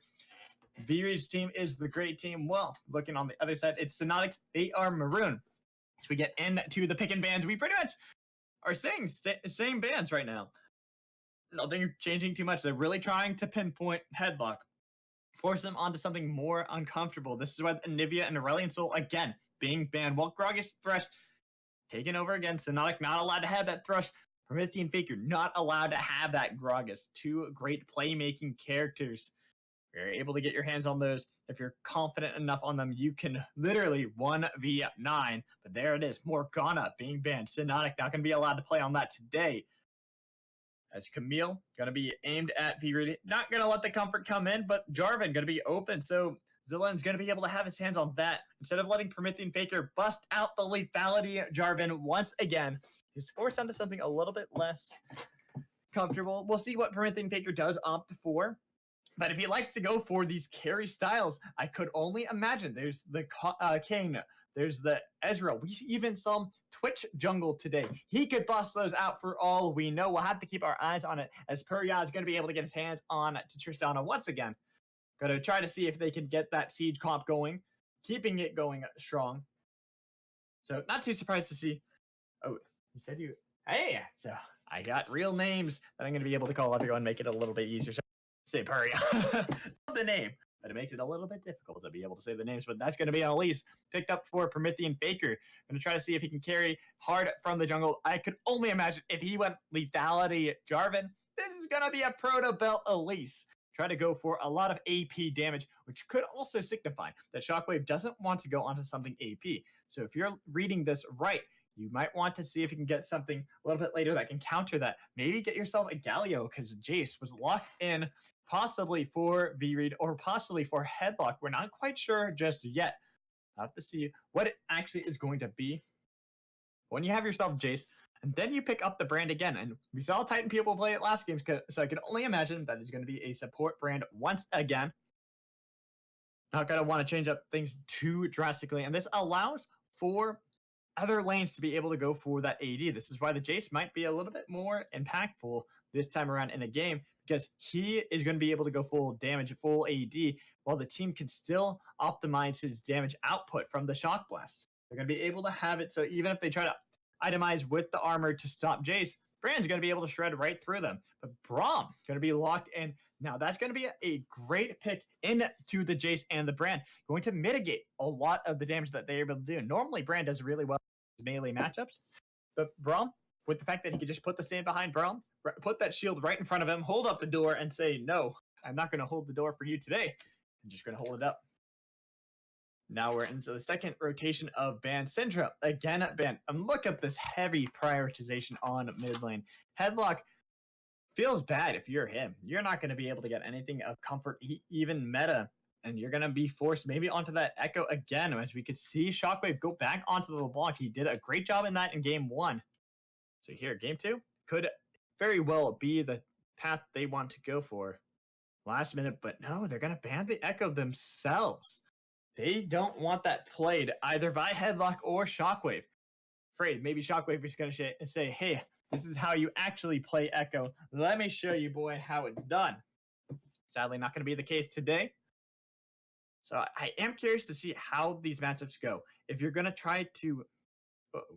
Vreid's team is the great team. Well, looking on the other side, it's Synotic. They are maroon. So we get into the picking bands. We pretty much are saying same bands right now. Nothing changing too much. They're really trying to pinpoint headlock. Force them onto something more uncomfortable. This is why Anivia and Aurelion Soul, again, being banned. While Gragas Thresh taken over again. Synotic not allowed to have that Thresh. Promethean Faker not allowed to have that Gragas. Two great playmaking characters. You're able to get your hands on those. If you're confident enough on them, you can literally 1v9. But there it is. Morgana being banned. Synotic not going to be allowed to play on that today. As Camille, going to be aimed at Vreid. Not going to let the comfort come in, but Jarvan going to be open. So Zillion's going to be able to have his hands on that. Instead of letting Promethean Faker bust out the lethality, Jarvan once again is forced onto something a little bit less comfortable. We'll see what Promethean Faker does opt for. But if he likes to go for these carry styles, I could only imagine. There's the Kane. There's the Ezra. We even saw Twitch Jungle today. He could bust those out for all we know. We'll have to keep our eyes on it, as Purya is going to be able to get his hands on to Tristana once again. Going to try to see if they can get that siege comp going, keeping it going strong. So not too surprised to see. Oh, you said you. Hey, so I got real names that I'm going to be able to call everyone, make it a little bit easier. So say Purya. The name. But it makes it a little bit difficult to be able to say the names. But that's going to be Elise picked up for Promethean Faker. Going to try to see if he can carry hard from the jungle. I could only imagine if he went lethality Jarvan, this is going to be a proto belt Elise. Try to go for a lot of AP damage, which could also signify that Shockwave doesn't want to go onto something AP. So if you're reading this right, you might want to see if you can get something a little bit later that can counter that. Maybe get yourself a Galio, because Jace was locked in possibly for Vreid or possibly for Headlock. We're not quite sure just yet. I'll have to see what it actually is going to be. When you have yourself Jace, and then you pick up the brand again, and we saw Titan people play it last game, so I can only imagine that is going to be a support brand once again. Not going to want to change up things too drastically, and this allows for other lanes to be able to go for that AD. This is why the Jace might be a little bit more impactful this time around in a game, because he is going to be able to go full damage, full AD, while the team can still optimize his damage output from the Shock Blast. They're going to be able to have it, so even if they try to itemize with the armor to stop Jace, Brand's going to be able to shred right through them. But Braum going to be locked in. Now that's going to be a great pick into the Jace and the Brand, going to mitigate a lot of the damage that they're able to do. Normally Brand does really well in melee matchups, but Braum, with the fact that he could just put the stand behind Braum, put that shield right in front of him, hold up the door and say, no, I'm not going to hold the door for you today. I'm just going to hold it up. Now we're into the second rotation of ban. Syndra, again at ban. And look at this heavy prioritization on mid lane. Headlock feels bad if you're him. You're not going to be able to get anything of comfort, even meta. And you're going to be forced maybe onto that Echo again. As we could see Shockwave go back onto the LeBlanc. He did a great job in that in game one. So here, game two could very well be the path they want to go for. Last minute, but no, they're going to ban the Echo themselves. They don't want that played either by Headlock or Shockwave. Afraid maybe Shockwave is going to say, hey, this is how you actually play Echo. Let me show you, boy, how it's done. Sadly, not going to be the case today. So I am curious to see how these matchups go. If you're going to try to... Uh-oh.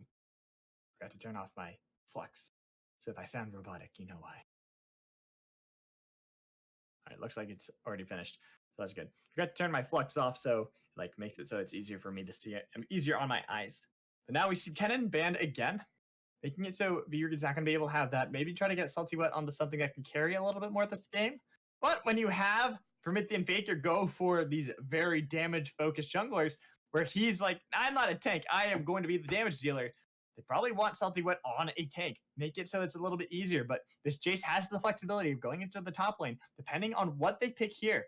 Forgot to turn off my flux. So if I sound robotic, you know why. All right, looks like it's already finished. So that's good. I forgot to turn my flux off, so like makes it so it's easier for me to see it. Easier on my eyes. But now we see Kennen banned again, making it so Vreid's not going to be able to have that. Maybe try to get Salty Wet onto something that can carry a little bit more this game. But when you have Promethean Faker go for these very damage-focused junglers, where he's like, I'm not a tank, I am going to be the damage dealer. They probably want Salty Wet on a tank. Make it so it's a little bit easier. But this Jace has the flexibility of going into the top lane, depending on what they pick here.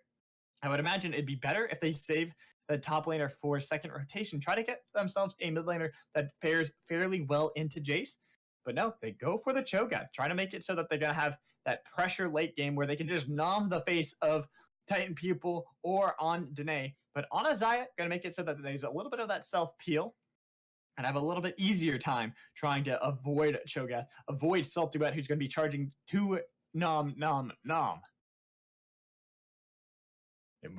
I would imagine it'd be better if they save the top laner for second rotation. Try to get themselves a mid laner that fares fairly well into Jace. But no, they go for the Cho'Gath, trying to make it so that they're going to have that pressure late game where they can just numb the face of Titan Pupil or on Danae. But on Azaya, going to make it so that there's a little bit of that self-peel and have a little bit easier time trying to avoid Cho'Gath, avoid Self-Duet, who's going to be charging 2 nom nom nom. And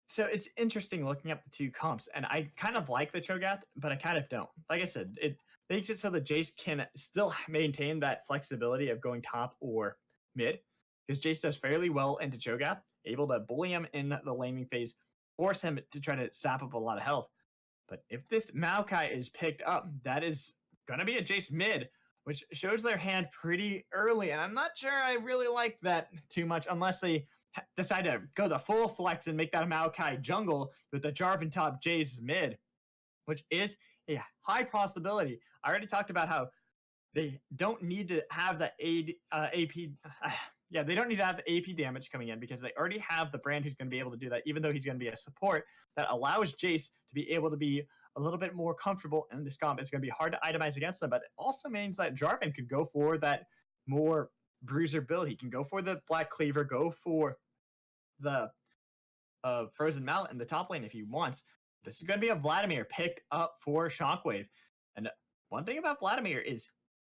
so it's interesting looking up the two comps, and I kind of like the Cho'Gath, but I kind of don't. Like I said, it makes it so that Jace can still maintain that flexibility of going top or mid, because Jace does fairly well into Cho'Gath, able to bully him in the laning phase, force him to try to sap up a lot of health. But if this Maokai is picked up, that is going to be a Jace mid, which shows their hand pretty early, and I'm not sure I really like that too much unless they decide to go the full flex and make that a Maokai jungle with the Jarvan top Jace mid, which is a high possibility. I already talked about how they don't need to have the AP. Yeah, they don't need to have the AP damage coming in because they already have the Brand who's going to be able to do that, even though he's going to be a support that allows Jace to be able to be a little bit more comfortable in this comp. It's going to be hard to itemize against them, but it also means that Jarvan could go for that more bruiser build. He can go for the Black Cleaver, go for the Frozen Mallet in the top lane if he wants. This is going to be a Vladimir picked up for Shockwave. And one thing about Vladimir is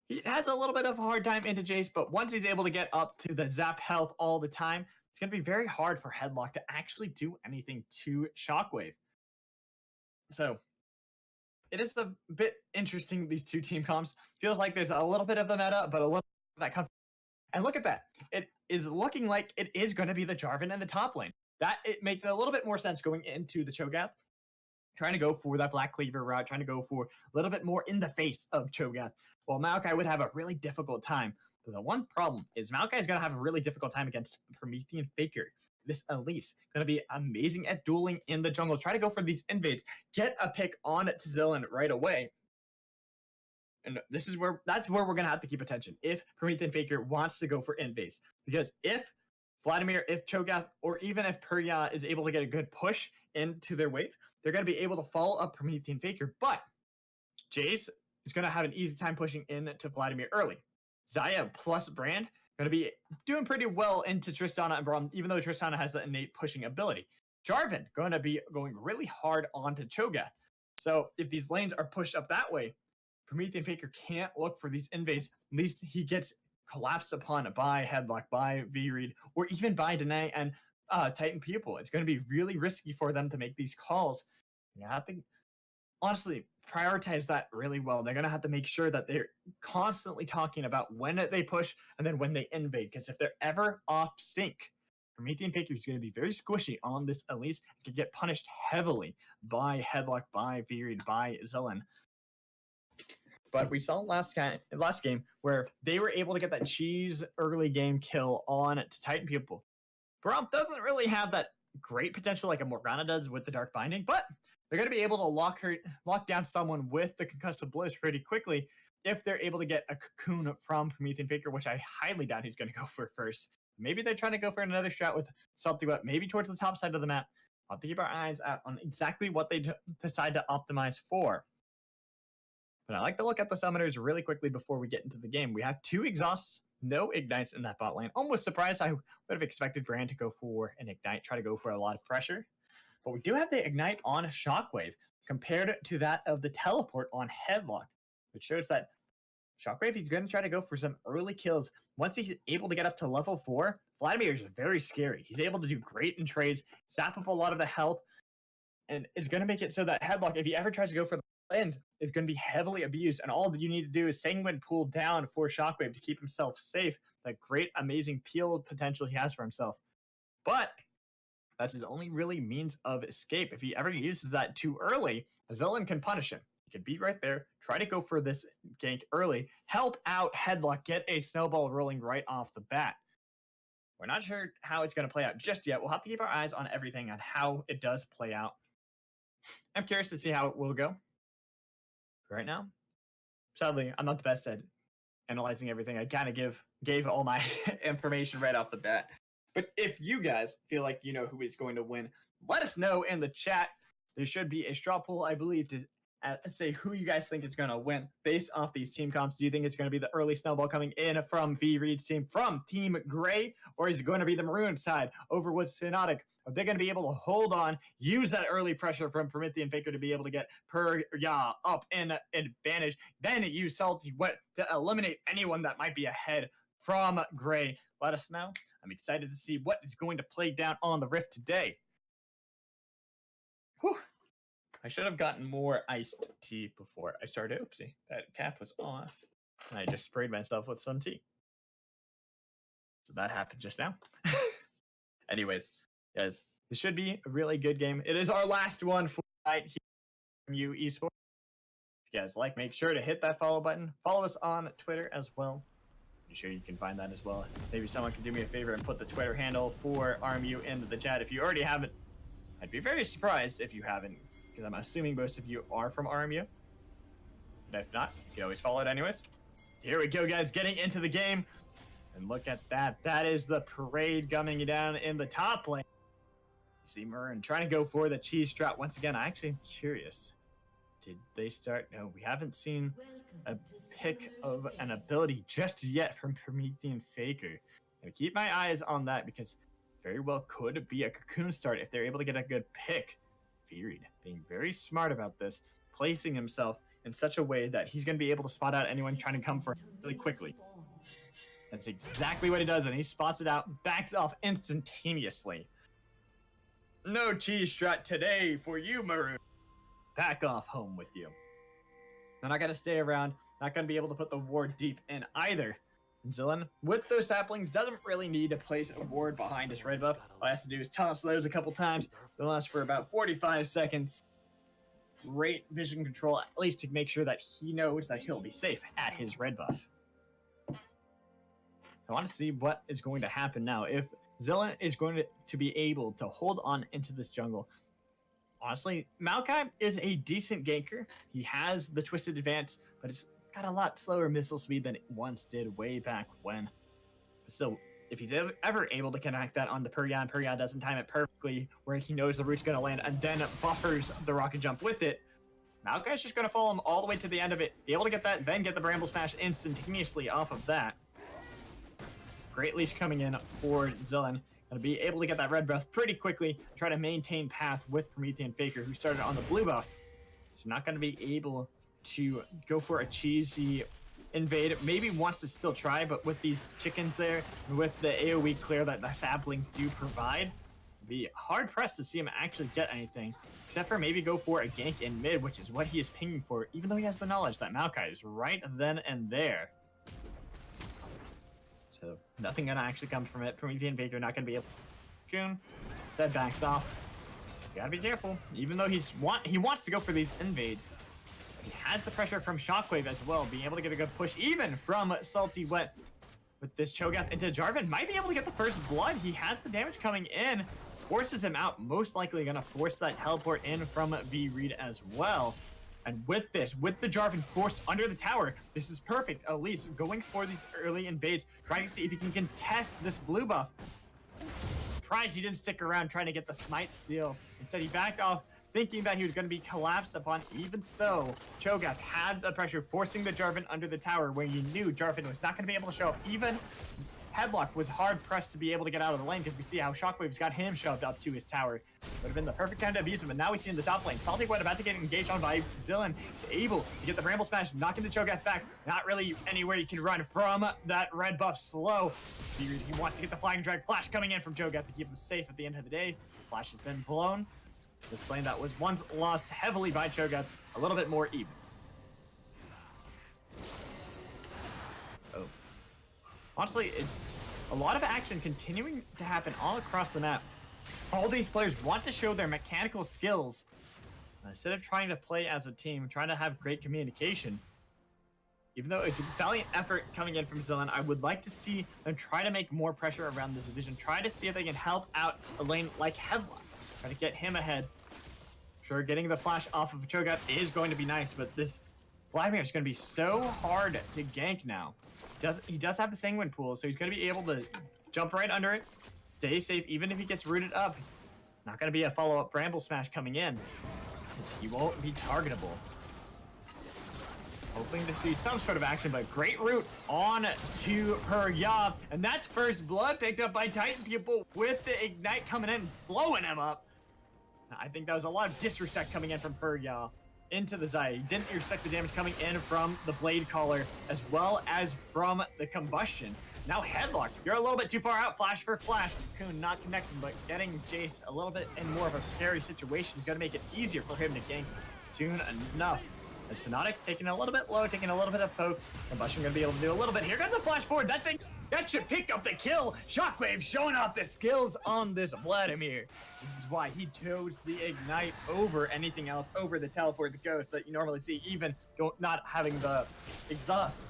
he has a little bit of a hard time into Jace, but once he's able to get up to the zap health all the time, it's going to be very hard for Headlock to actually do anything to Shockwave. So it is a bit interesting, these two team comps. Feels like there's a little bit of the meta, but a little bit of that comfort. And look at that. It is looking like it is going to be the Jarvan in the top lane. That it makes a little bit more sense going into the Cho'Gath. Trying to go for that Black Cleaver route, trying to go for a little bit more in the face of Cho'Gath. Well, Maokai would have a really difficult time. But the one problem is Maokai is going to have a really difficult time against Promethean Faker. This Elise going to be amazing at dueling in the jungle. Try to go for these invades. Get a pick on Tzillain right away. And that's where we're going to have to keep attention if Promethean Faker wants to go for invades. Because if Vladimir, if Cho'Gath, or even if Purya is able to get a good push into their wave, they're going to be able to follow up Promethean Faker. But Jace is going to have an easy time pushing into Vladimir early. Xayah plus Brand going to be doing pretty well into Tristana and Braum, even though Tristana has the innate pushing ability. Jarvan going to be going really hard onto Cho'Gath. So if these lanes are pushed up that way, Promethean Faker can't look for these invades. At least he gets collapsed upon by Headlock, by Vreid, or even by Danae and Titan Pupil. It's going to be really risky for them to make these calls. You have to honestly prioritize that really well. They're going to have to make sure that they're constantly talking about when they push and then when they invade, because if they're ever off sync, Promethean Faker is going to be very squishy on this Elise and could get punished heavily by Headlock, by Vreid, by Tzillain. But we saw last game where they were able to get that cheese early game kill on to Titan Pupil. Braum doesn't really have that great potential like a Morgana does with the Dark Binding, but they're going to be able to lock down someone with the Concussive Bliss pretty quickly if they're able to get a cocoon from Promethean Faker, which I highly doubt he's going to go for first. Maybe they're trying to go for another strat with Self-Duet, maybe towards the top side of the map. I'll have to keep our eyes out on exactly what they decide to optimize for. But I like to look at the summoners really quickly before we get into the game. We have 2 exhausts, no ignites in that bot lane. Almost surprised. I would have expected Brand to go for an ignite, try to go for a lot of pressure. But we do have the ignite on Shockwave compared to that of the teleport on Headlock, which shows that Shockwave, he's going to try to go for some early kills. Once he's able to get up to level 4, Vladimir is very scary. He's able to do great in trades, zap up a lot of the health, and it's going to make it so that Headlock, if he ever tries to go for the end, is going to be heavily abused, and all that you need to do is Sanguine pull down for Shockwave to keep himself safe. That great, amazing peel potential he has for himself. But that's his only really means of escape. If he ever uses that too early, Tzillain can punish him. He can be right there, try to go for this gank early, help out Headlock, get a snowball rolling right off the bat. We're not sure how it's going to play out just yet. We'll have to keep our eyes on everything on how it does play out. I'm curious to see how it will go. Right now, sadly, I'm not the best at analyzing everything. I kind of gave all my information right off the bat. But if you guys feel like you know who is going to win, let us know in the chat. There should be a straw poll, I believe, to say who you guys think is going to win based off these team comps. Do you think it's going to be the early snowball coming in from Vreid's team, from Team Gray, or is it going to be the Maroon side over with Synotic? Are they going to be able to hold on, use that early pressure from Promethean Faker to be able to get up in advantage, then use Salty Wet to eliminate anyone that might be ahead from Gray? Let us know. I'm excited to see what is going to play down on the Rift today. Whew. I should have gotten more iced tea before I started. Oopsie, that cap was off. And I just sprayed myself with some tea. So that happened just now. Anyways, guys, this should be a really good game. It is our last one for tonight here from RMU Esports. If you guys like, make sure to hit that follow button. Follow us on Twitter as well. I'm sure you can find that as well. Maybe someone can do me a favor and put the Twitter handle for RMU into the chat. If you already haven't, I'd be very surprised if you haven't, because I'm assuming most of you are from RMU. But if not, you can always follow it anyways. Here we go, guys, getting into the game. And look at that. That is the parade coming down in the top lane. You see Maroon trying to go for the cheese strap once again. I actually am curious. Did they start? No, we haven't seen a pick of an ability just yet from Promethean Faker. I'm gonna keep my eyes on that because very well could be a cocoon start if they're able to get a good pick. Vreid being very smart about this, placing himself in such a way that he's going to be able to spot out anyone trying to come for him really quickly. That's exactly what he does, and he spots it out, backs off instantaneously. No cheese strat today for you, Maroon. Back off home with you. They're not going to stay around, not going to be able to put the ward deep in either. Zillen, with those saplings, doesn't really need to place a ward behind his red buff. All he has to do is toss those a couple times. They'll last for about 45 seconds. Great vision control, at least to make sure that he knows that he'll be safe at his red buff. I want to see what is going to happen now. If Zillen is going to be able to hold on into this jungle. Honestly, Maokai is a decent ganker. He has the Twisted Advance, but it's got a lot slower missile speed than it once did way back when. But still, if he's ever able to connect that on the Puryan doesn't time it perfectly where he knows the root's going to land and then buffers the rocket jump with it, Maokai's just going to follow him all the way to the end of it, be able to get that, then get the Bramble Smash instantaneously off of that. Great leash coming in for Zillen. Going to be able to get that red buff pretty quickly, try to maintain path with Promethean Faker, who started on the blue buff. So not going to be able to go for a cheesy invade. Maybe wants to still try, but with these chickens there, and with the AoE clear that the saplings do provide, it'd be hard pressed to see him actually get anything, except for maybe go for a gank in mid, which is what he is pinging for, even though he has the knowledge that Maokai is right then and there. So nothing gonna actually come from it. Promethean Faker not gonna be able to cocoon. Instead backs off. You gotta be careful. Even though he wants to go for these invades, he has the pressure from Shockwave as well, being able to get a good push even from Salty Wet. With this Cho'Gath into Jarvan, might be able to get the first blood. He has the damage coming in, forces him out, most likely gonna force that teleport in from Vreid as well. And with this, with the Jarvan forced under the tower, this is perfect. At least going for these early invades, trying to see if he can contest this blue buff. Surprised he didn't stick around trying to get the smite steal. Instead, he backed off, thinking that he was going to be collapsed upon, even though Cho'Gath had the pressure, forcing the Jarvan under the tower, where you knew Jarvan was not going to be able to show up. Even Headlock was hard pressed to be able to get out of the lane, because we see how Shockwave's got him shoved up to his tower. Would have been the perfect time to abuse him, but now we see in the top lane, Salty Wet about to get engaged on by Dylan, able to get the Bramble Smash, knocking the Cho'Gath back. Not really anywhere you can run from that red buff slow. He wants to get the Flying Drag Flash coming in from Cho'Gath to keep him safe at the end of the day. Flash has been blown. This lane that was once lost heavily by Cho'Gath, a little bit more even. Oh. Honestly, it's a lot of action continuing to happen all across the map. All these players want to show their mechanical skills. Instead of trying to play as a team, trying to have great communication. Even though it's a valiant effort coming in from Zillen, I would like to see them try to make more pressure around this division. Try to see if they can help out a lane like Headlock. Try to get him ahead. Sure, getting the flash off of Cho'Gath is going to be nice, but this Vladimir is going to be so hard to gank now. He does have the Sanguine Pool, so he's going to be able to jump right under it, stay safe, even if he gets rooted up. Not going to be a follow-up Bramble Smash coming in, because he won't be targetable. hoping to see some sort of action, but great route on to Perya. And that's first blood picked up by Titan People with the Ignite coming in, blowing him up. I think that was a lot of disrespect coming in from Perya into the Zaya. He didn't respect the damage coming in from the Blade Caller as well as from the Combustion. Now Headlock, you're a little bit too far out. Flash for flash. Cocoon not connecting, but getting Jace a little bit in more of a carry situation is going to make it easier for him to gank soon enough. And Synotic's taking a little bit low, taking a little bit of poke. Combustion going to be able to do a little bit. Here comes a flash forward. That should pick up the kill. Shockwave showing off the skills on this Vladimir. This is why he chose the Ignite over anything else, over the Teleport, the Ghost that you normally see, even not having the Exhaust.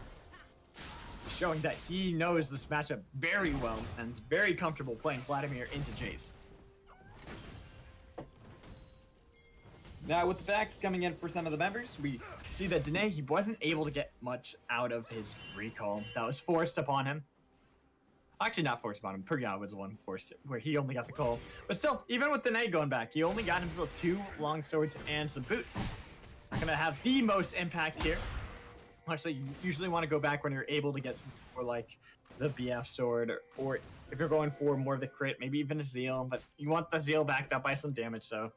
Showing that he knows this matchup very well and is very comfortable playing Vladimir into Jace. Now with the backs coming in for some of the members, we see that Danae, he wasn't able to get much out of his recall that was forced upon him. Actually, not forced upon him. Perya was the one forced where he only got the call. But still, even with Danae going back, he only got himself 2 long swords and some boots. Not gonna have the most impact here. Actually, you usually want to go back when you're able to get some more like the BF sword, or if you're going for more of the crit, maybe even a Zeal, but you want the Zeal backed up by some damage, so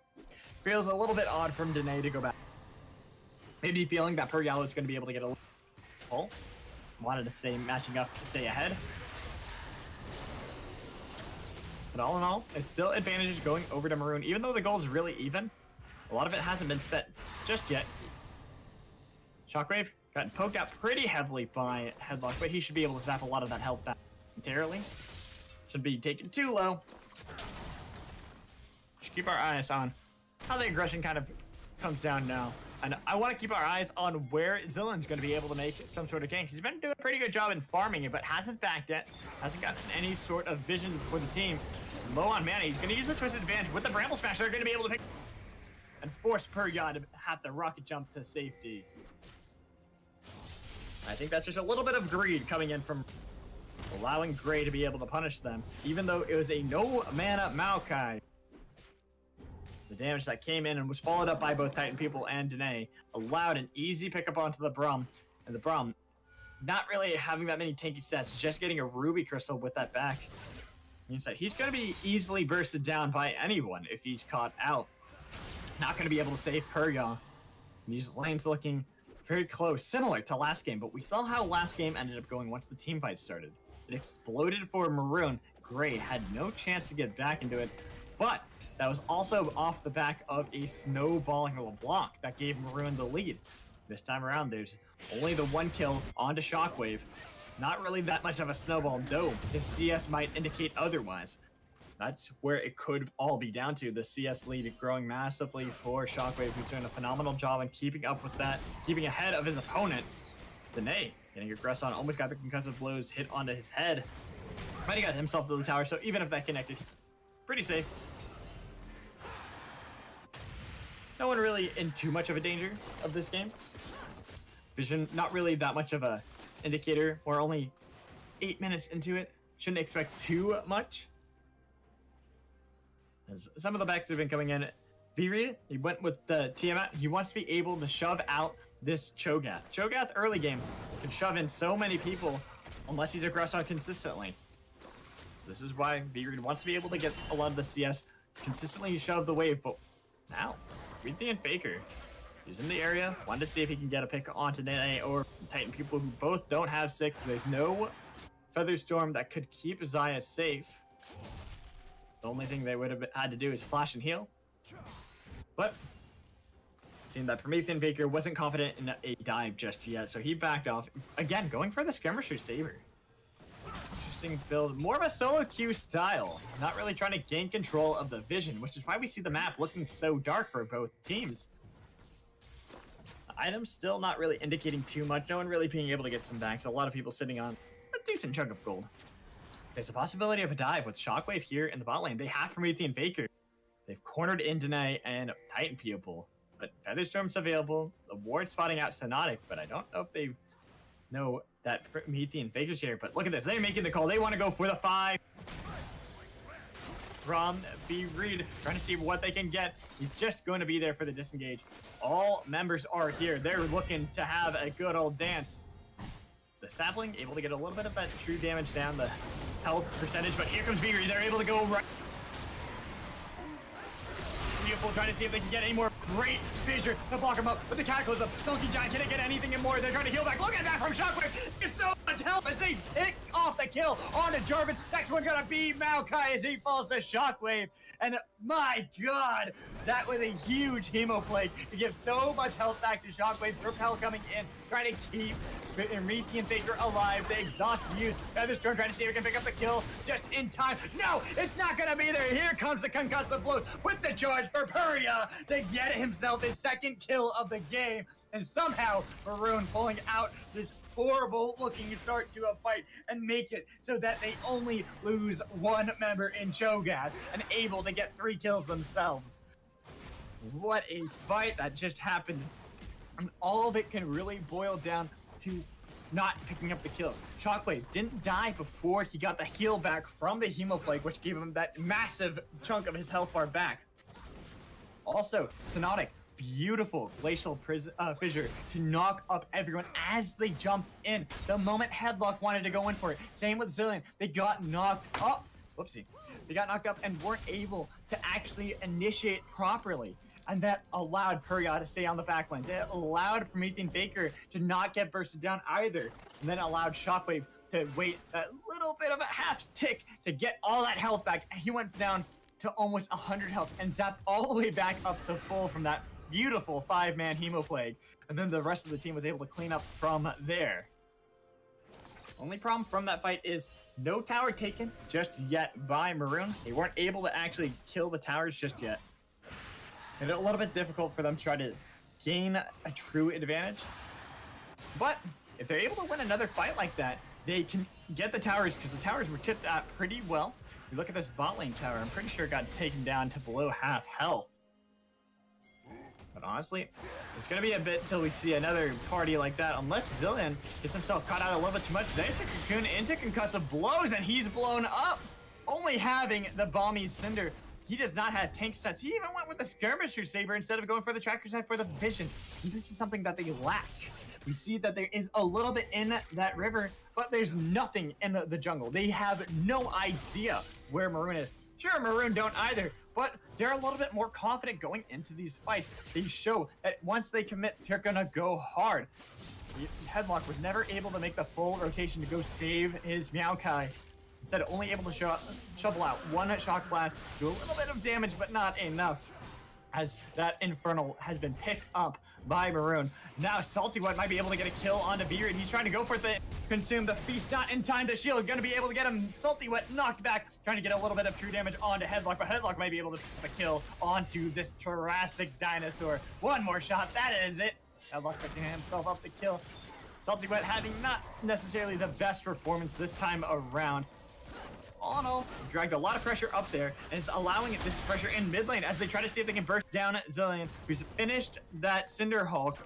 feels a little bit odd from Danae to go back. Maybe feeling that Perya is going to be able to get a little pull. Wanted to stay matching up to stay ahead. But all in all, it's still advantages going over to Maroon, even though the goal is really even. A lot of it hasn't been spent just yet. Shockwave got poked out pretty heavily by Headlock, but he should be able to zap a lot of that health back entirely. Should be taken too low. Just keep our eyes on how the aggression kind of comes down now. And I want to keep our eyes on where Zillion's going to be able to make some sort of gank. He's been doing a pretty good job in farming it, but hasn't backed yet. Hasn't gotten any sort of vision for the team. Low on mana. He's going to use the Twisted Advantage with the Bramble Smash. They're going to be able to pick and force Perya to have the rocket jump to safety. I think that's just a little bit of greed coming in from allowing Gray to be able to punish them, even though it was a no mana Maokai. The damage that came in and was followed up by both Titan People and Danae allowed an easy pickup onto the Brum, and the Brum not really having that many tanky stats, just getting a Ruby Crystal with that back means that he's going to be easily bursted down by anyone if he's caught out. Not going to be able to save Perya. These lanes looking very close, similar to last game, but we saw how last game ended up going once the team fight started. It exploded for Maroon. Gray had no chance to get back into it, but that was also off the back of a snowballing LeBlanc that gave Maroon the lead. This time around, there's only the 1 kill onto Shockwave. Not really that much of a snowball, though his CS might indicate otherwise. That's where it could all be down to. The CS lead growing massively for Shockwave, who's doing a phenomenal job in keeping up with that, keeping ahead of his opponent. Danae getting aggressed on, almost got the concussive blows hit onto his head. Might have got himself to the tower, so even if that connected, pretty safe. No one really in too much of a danger of this game. Vision, not really that much of a indicator. We're only 8 minutes into it. Shouldn't expect too much. As some of the backs have been coming in. Vreid, he went with the Tiamat. He wants to be able to shove out this Cho'Gath. Cho'Gath early game can shove in so many people unless he's aggressed on consistently. So this is why Vreid wants to be able to get a lot of the CS, consistently shove the wave, but now Promethean Faker, he's in the area. Wanted to see if he can get a pick onto Danae or Titan People who both don't have 6. There's no Featherstorm that could keep Zaya safe. The only thing they would have had to do is flash and heal. But it seemed that Promethean Faker wasn't confident in a dive just yet, so he backed off. Again, going for the Skirmisher Saber. Interesting build. More of a solo queue style. Not really trying to gain control of the vision, which is why we see the map looking so dark for both teams. The items still not really indicating too much. No one really being able to get some backs. A lot of people sitting on a decent chunk of gold. There's a possibility of a dive with Shockwave here in the bot lane. They have Promethean Faker. They've cornered in Danae and Titan People, but Featherstorm's available. The ward spotting out Synotic, but I don't know if they know that Promethean Faker's here. But look at this. They're making the call. They want to go for the 5. from Vreid, trying to see what they can get. He's just going to be there for the disengage. All members are here. They're looking to have a good old dance. The sapling able to get a little bit of that true damage down, the health percentage, but here comes Vreid. They're able to go right. Beautiful, trying to see if they can get any more. Great fissure to block him up, but the Cataclysm. Donkey Giant can't get anything in more. They're trying to heal back. Look at that from Shockwave. It's so much health as they pick off the kill onto Jarvan. Next one gonna be Maokai as he falls to Shockwave. And my God, that was a huge Hemo Plague to give so much health back to Shockwave. Propel coming in, trying to keep Reeky and Faker alive. The exhaust is used. Featherstorm trying to see if he can pick up the kill just in time. No, it's not gonna be there. Here comes the concussive blow with the charge for Puria to get himself his second kill of the game. And somehow Maroon pulling out this horrible looking start to a fight and make it so that they only lose one member in Cho'Gath and able to get 3 kills themselves. What a fight that just happened. And all of it can really boil down to not picking up the kills. Shockwave didn't die before he got the heal back from the Hemo Plague, which gave him that massive chunk of his health bar back. Also, Synotic, beautiful glacial fissure to knock up everyone as they jumped in. The moment Headlock wanted to go in for it. Same with Zilean. They got knocked up. Whoopsie. They got knocked up and weren't able to actually initiate properly. And that allowed Puria to stay on the backlines. It allowed Promethean Faker to not get bursted down either. And then allowed Shockwave to wait a little bit of a half tick to get all that health back. He went down to almost 100 health and zapped all the way back up to full from that beautiful 5-man Hemo Plague. And then the rest of the team was able to clean up from there. Only problem from that fight is no tower taken just yet by Maroon. They weren't able to actually kill the towers just yet. Made it a little bit difficult for them to try to gain a true advantage. But if they're able to win another fight like that, they can get the towers, because the towers were chipped out pretty well. You look at this bot lane tower, I'm pretty sure it got taken down to below half health. But honestly, it's going to be a bit till we see another party like that, unless Zilean gets himself caught out a little bit too much. There's a Cocoon into concussive blows, and he's blown up. Only having the Balmy Cinder. He does not have tank sets. He even went with the Skirmisher Saber instead of going for the Tracker set for the Vision. And this is something that they lack. We see that there is a little bit in that river, but there's nothing in the jungle. They have no idea where Maroon is. Sure, Maroon don't either, but they're a little bit more confident going into these fights. They show that once they commit, they're gonna go hard. Headlock was never able to make the full rotation to go save his Maokai. Instead, only able to shovel out one shock blast, do a little bit of damage, but not enough. As that Infernal has been picked up by Maroon. Now Salty Wet might be able to get a kill onto Vreid. He's trying to go for it to consume the feast, not in time. The shield gonna be able to get him. Salty Wet knocked back, trying to get a little bit of true damage onto Headlock, but Headlock might be able to get a kill onto this Jurassic dinosaur. One more shot, that is it. Headlock picking himself up the kill. Salty Wet having not necessarily the best performance this time around. All in all, dragged a lot of pressure up there, and it's allowing this pressure in mid lane as they try to see if they can burst down Zilean, who's finished that Cinder Hulk.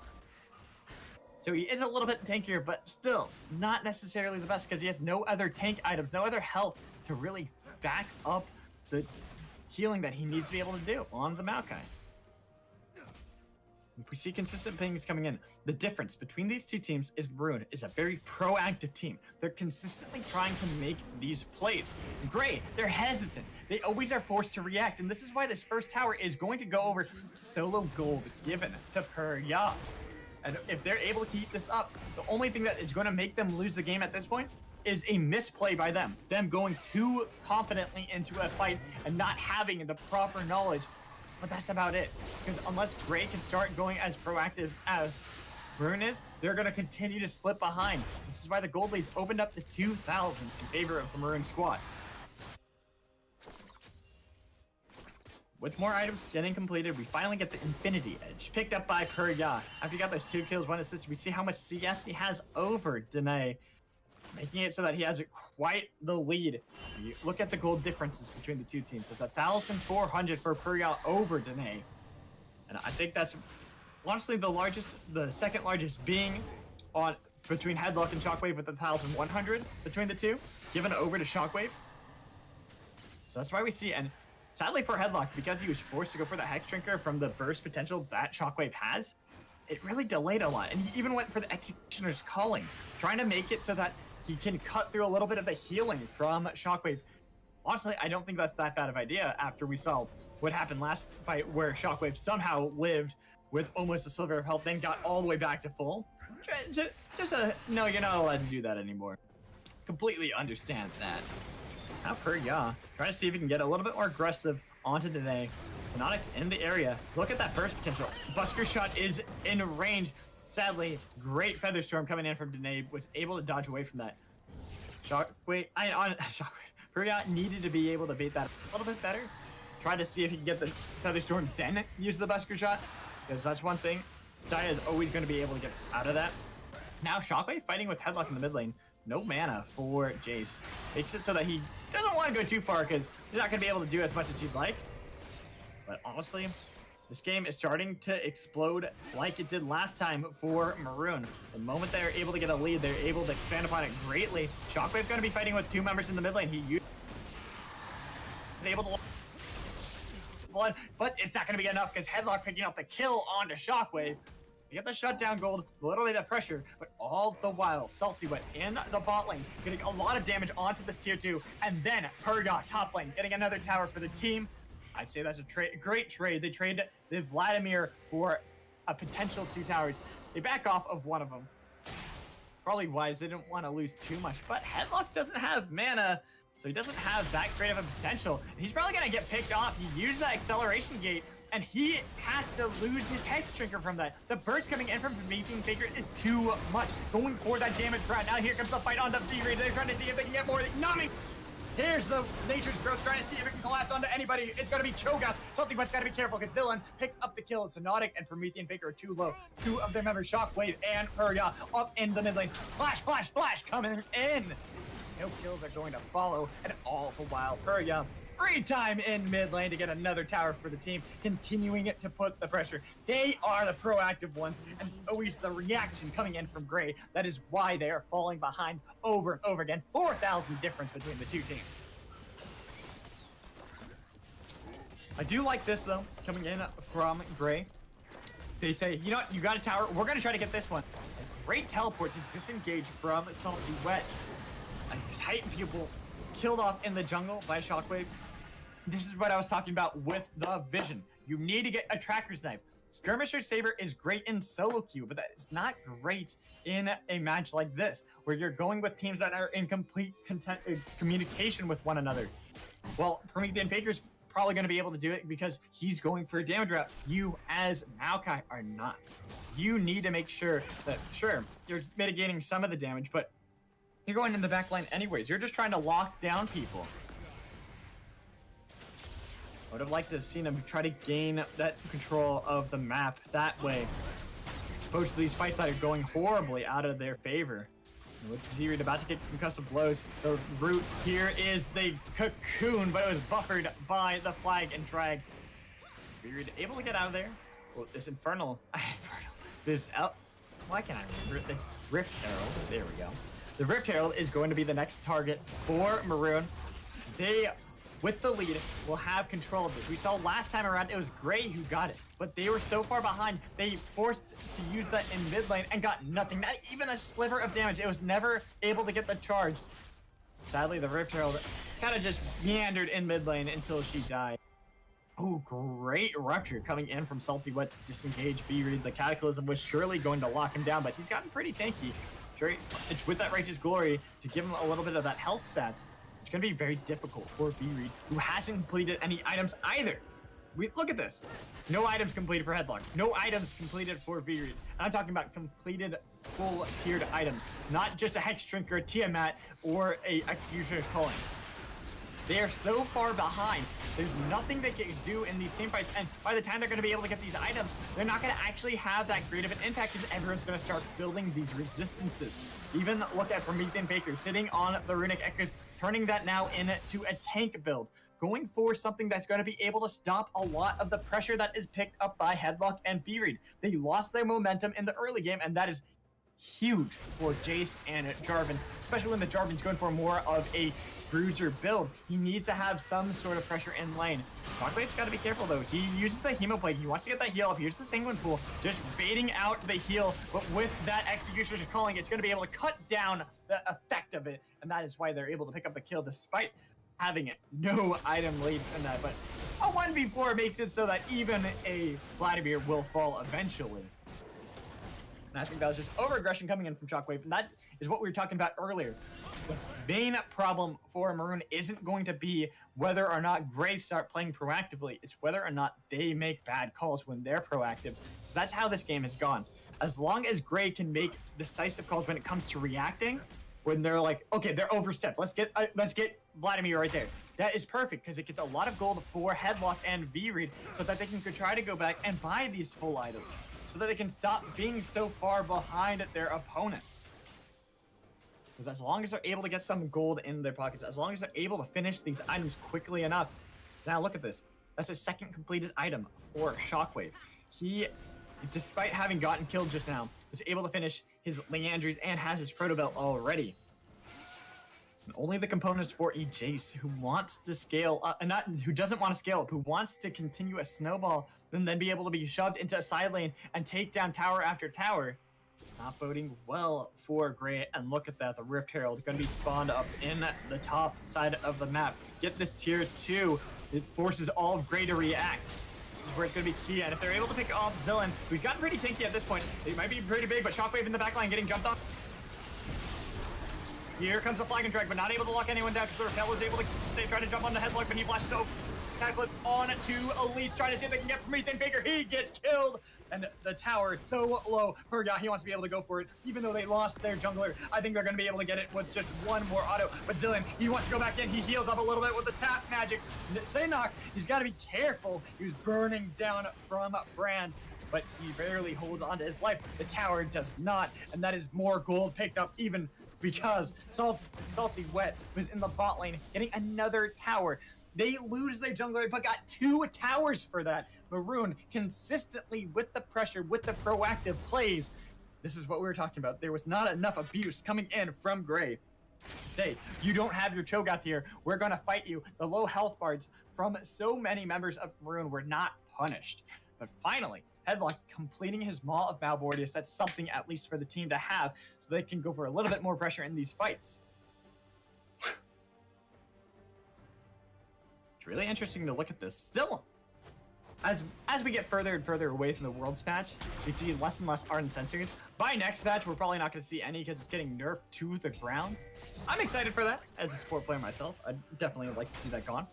So he is a little bit tankier, but still not necessarily the best because he has no other tank items, no other health to really back up the healing that he needs to be able to do on the Maokai. We see consistent pings coming in. The difference between these two teams is Maroon is a very proactive team. They're consistently trying to make these plays. Gray, they're hesitant. They always are forced to react, and this is why this first tower is going to go over solo gold given to Puria. And if they're able to keep this up, the only thing that is going to make them lose the game at this point is a misplay by them. Them going too confidently into a fight and not having the proper knowledge. But that's about it. Because unless Gray can start going as proactive as Maroon is, they're going to continue to slip behind. This is why the gold leads opened up to 2,000 in favor of the Maroon squad. With more items getting completed, we finally get the Infinity Edge, picked up by Puria. After he got those 2 kills, 1 assist, we see how much CS he has over Danae, making it so that he has quite the lead. You look at the gold differences between the two teams. It's 1,400 for Puria over Danae. And I think that's honestly the second largest being on between Headlock and Shockwave with 1,100 between the two, given over to Shockwave. So that's why we see, and sadly for Headlock, because he was forced to go for the Hex Drinker from the burst potential that Shockwave has, it really delayed a lot. And he even went for the Executioner's Calling, trying to make it so that he can cut through a little bit of the healing from Shockwave. Honestly, I don't think that's that bad of an idea after we saw what happened last fight where Shockwave somehow lived with almost a sliver of health, then got all the way back to full. No, you're not allowed to do that anymore. Completely understands that. Now Perya, trying to see if he can get a little bit more aggressive onto Danae. Synotic's in the area. Look at that burst potential. Busker Shot is in range. Sadly, great Feather Storm coming in from Danae, was able to dodge away from that. Shockwave, Perya needed to be able to bait that a little bit better. Try to see if he can get the Feather Storm, then use the Busker Shot, because that's one thing Saya is always going to be able to get out of that. Now Shockwave fighting with Headlock in the mid lane. No mana for Jace. Makes it so that he doesn't want to go too far because he's not going to be able to do as much as he'd like. But honestly, this game is starting to explode like it did last time for Maroon. The moment they're able to get a lead, they're able to expand upon it greatly. Shockwave's going to be fighting with two members in the mid lane. He is able to blood, but it's not going to be enough because Headlock picking up the kill onto Shockwave. You get the shutdown gold, a little bit of pressure, but all the while, Salty Wet in the bot lane, getting a lot of damage onto this tier 2, and then Perga top lane, getting another tower for the team. I'd say that's a great trade. They traded the Vladimir for a potential 2 towers. They back off of one of them. Probably wise, they didn't want to lose too much, but Headlock doesn't have mana, so he doesn't have that great of a potential. He's probably going to get picked off. He used that acceleration gate, and he has to lose his Hex Drinker from that. The burst coming in from Promethean Faker is too much. Going for that damage right now. Here comes the fight onto Vreid. They're trying to see if they can get more. Nami! Here's the Nature's Growth trying to see if it can collapse onto anybody. It's going to be Cho'Gath. Something but's got to be careful because Dylan picks up the kill. Synotic and Promethean Faker are too low. Two of their members, Shockwave and Perya, up in the mid lane. Flash, flash, flash coming in. No kills are going to follow, and all the while, Perya, free time in mid lane to get another tower for the team, continuing to put the pressure. They are the proactive ones, and it's always the reaction coming in from Gray. That is why they are falling behind over and over again. 4,000 difference between the two teams. I do like this, though, coming in from Gray. They say, you know what, you got a tower, we're going to try to get this one. A great teleport to disengage from Salty Wet. A Titan people killed off in the jungle by Shockwave. This is what I was talking about with the vision. You need to get a tracker's knife. Skirmisher Saber is great in solo queue, but that is not great in a match like this, where you're going with teams that are in complete communication with one another. Well, Promethean Faker's probably going to be able to do it because he's going for a damage route. You, as Maokai, are not. You need to make sure that, sure, you're mitigating some of the damage, but you're going in the back line anyways. You're just trying to lock down people. I would have liked to have seen them try to gain that control of the map that way, as opposed to these fights that are going horribly out of their favor. And with Vreid about to get concussive blows, the root here is the cocoon, but it was buffered by the flag and drag. Vreid able to get out of there. Well, this why can't I remember this Rift Herald? There we go. The Rift Herald is going to be the next target for Maroon. They, with the lead, will have control of this. We saw last time around, it was Gray who got it, but they were so far behind, they forced to use that in mid lane and got nothing, not even a sliver of damage. It was never able to get the charge. Sadly, the Rift Herald kind of just meandered in mid lane until she died. Oh, great Rupture coming in from Salty Wet to disengage Vreid. The Cataclysm was surely going to lock him down, but he's gotten pretty tanky. It's with that Righteous Glory to give him a little bit of that health stats. It's going to be very difficult for Vreid, who hasn't completed any items either. Look at this. No items completed for Headlock. No items completed for Vreid. And I'm talking about completed full tiered items, not just a Hex Drinker, a Tiamat, or a Executioner's Calling. They are so far behind. There's nothing they can do in these team fights, and by the time they're going to be able to get these items, they're not going to actually have that great of an impact because everyone's going to start building these resistances. Even look at Promethean Faker sitting on the Runic Echoes, turning that now into a tank build, going for something that's going to be able to stop a lot of the pressure that is picked up by Headlock and Vreid. They lost their momentum in the early game, and that is huge for Jace and Jarvan, especially when the Jarvan's going for more of a bruiser build. He needs to have some sort of pressure in lane. Shockwave's got to be careful though. He uses the Hemoplague. He wants to get that heal up. He uses the Sanguine Pool, just baiting out the heal. But with that Executioner's Calling, it's going to be able to cut down the effect of it. And that is why they're able to pick up the kill despite having no item lead in that. But a 1v4 makes it so that even a Vladimir will fall eventually. And I think that was just over-aggression coming in from Shockwave. And that is what we were talking about earlier. The main problem for Maroon isn't going to be whether or not Gray start playing proactively. It's whether or not they make bad calls when they're proactive. Because that's how this game has gone. As long as Gray can make decisive calls when it comes to reacting, when they're like, okay, they're overstepped. Let's get Vladimir right there. That is perfect because it gets a lot of gold for Headlock and Vreid so that they can try to go back and buy these full items so that they can stop being so far behind their opponents. Because as long as they're able to get some gold in their pockets, as long as they're able to finish these items quickly enough. Now look at this. That's a second completed item for Shockwave. He, despite having gotten killed just now, was able to finish his Leandries and has his Proto Belt already. And only the components for a Jace who wants to scale up, who doesn't want to scale up, who wants to continue a snowball, then be able to be shoved into a side lane and take down tower after tower. Not boding well for Gray. And look at that, the Rift Herald going to be spawned up in the top side of the map. Get this tier 2. It forces all of Gray to react. This is where it's going to be key, and if they're able to pick off Zillion, who's gotten pretty tanky at this point, it might be pretty big, but Shockwave in the backline getting jumped off. Here comes the Flag and Drag, but not able to lock anyone down because Repel was able to try to jump on the Headlock, but he flashed so Cataclysm on to Elise, trying to see if they can get Promethean Faker. He gets killed, and the tower so low. Perga, he wants to be able to go for it, even though they lost their jungler. I think they're going to be able to get it with just one more auto, but Zillion, he wants to go back in. He heals up a little bit with the tap magic. Synotic, he's got to be careful. He was burning down from Brand, but he barely holds on to his life. The tower does not, and that is more gold picked up even because Salty Wet was in the bot lane getting another tower. They lose their jungler, but got 2 towers for that. Maroon consistently with the pressure, with the proactive plays. This is what we were talking about. There was not enough abuse coming in from Gray to say, you don't have your Cho'Gath here. We're going to fight you. The low health bards from so many members of Maroon were not punished. But finally, Headlock completing his Maw of Malbordius. That's something at least for the team to have so they can go for a little bit more pressure in these fights. It's really interesting to look at this. Still, as we get further and further away from the Worlds patch, we see less and less Ardent Sensors. By next patch, we're probably not going to see any because it's getting nerfed to the ground. I'm excited for that as a support player myself. I'd definitely like to see that gone.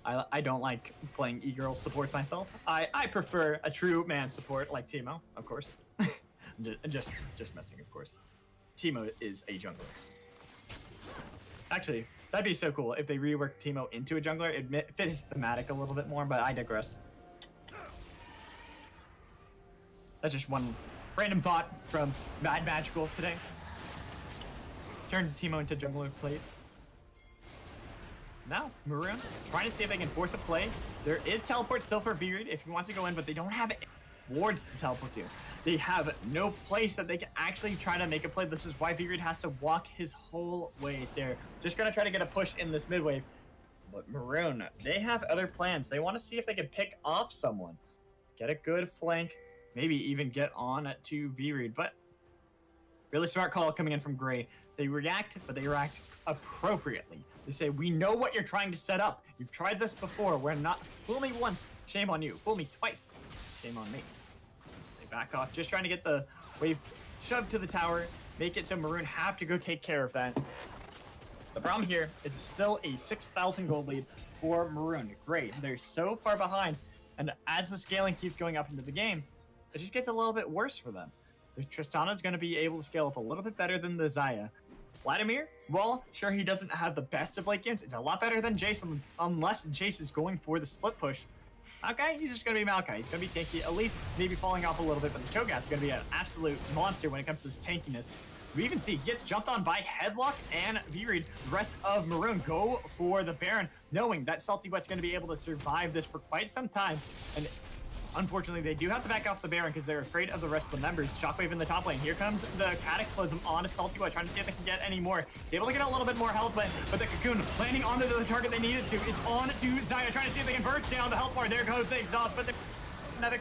I don't like playing e-girl supports myself. I prefer a true man support like Teemo, of course. just messing, of course. Teemo is a jungler. Actually, that'd be so cool if they reworked Teemo into a jungler. It fits thematic a little bit more, but I digress. That's just one random thought from Mad Magical today. Turn Teemo into jungler, please. Now, Maroon, trying to see if they can force a play. There is teleport still for Vreid if he wants to go in, but they don't have wards to teleport to. They have no place that they can actually try to make a play. This is why Vreid has to walk his whole way there. Just gonna try to get a push in this mid wave. But Maroon, they have other plans. They want to see if they can pick off someone. Get a good flank, maybe even get on to Vreid. But really smart call coming in from Gray. They react, but they react appropriately. They say, we know what you're trying to set up. You've tried this before. We're not. Fool me once, shame on you. Fool me twice, shame on me. They back off, just trying to get the wave shoved to the tower, make it so Maroon have to go take care of that. The problem here is it's still a 6,000 gold lead for Maroon. Great, they're so far behind, and as the scaling keeps going up into the game, it just gets a little bit worse for them. The Tristana is going to be able to scale up a little bit better than the Xayah. Vladimir, well, sure, he doesn't have the best of late games. It's a lot better than Jason, unless Jace is going for the split push. Okay, he's just going to be Maokai. He's going to be tanky, at least maybe falling off a little bit, but the Cho'Gath is going to be an absolute monster when it comes to his tankiness. We even see he gets jumped on by Headlock and Vreid. The rest of Maroon go for the Baron, knowing that Salty Wet's going to be able to survive this for quite some time. And Unfortunately, they do have to back off the Baron because they're afraid of the rest of the members. Shockwave in the top lane. Here comes the Cataclysm on Salty Boy, trying to see if they can get any more. He's able to get a little bit more health, but the Cocoon landing onto the target they needed to. It's on to Xayah, trying to see if they can burst down the health bar. There goes the exhaust, but another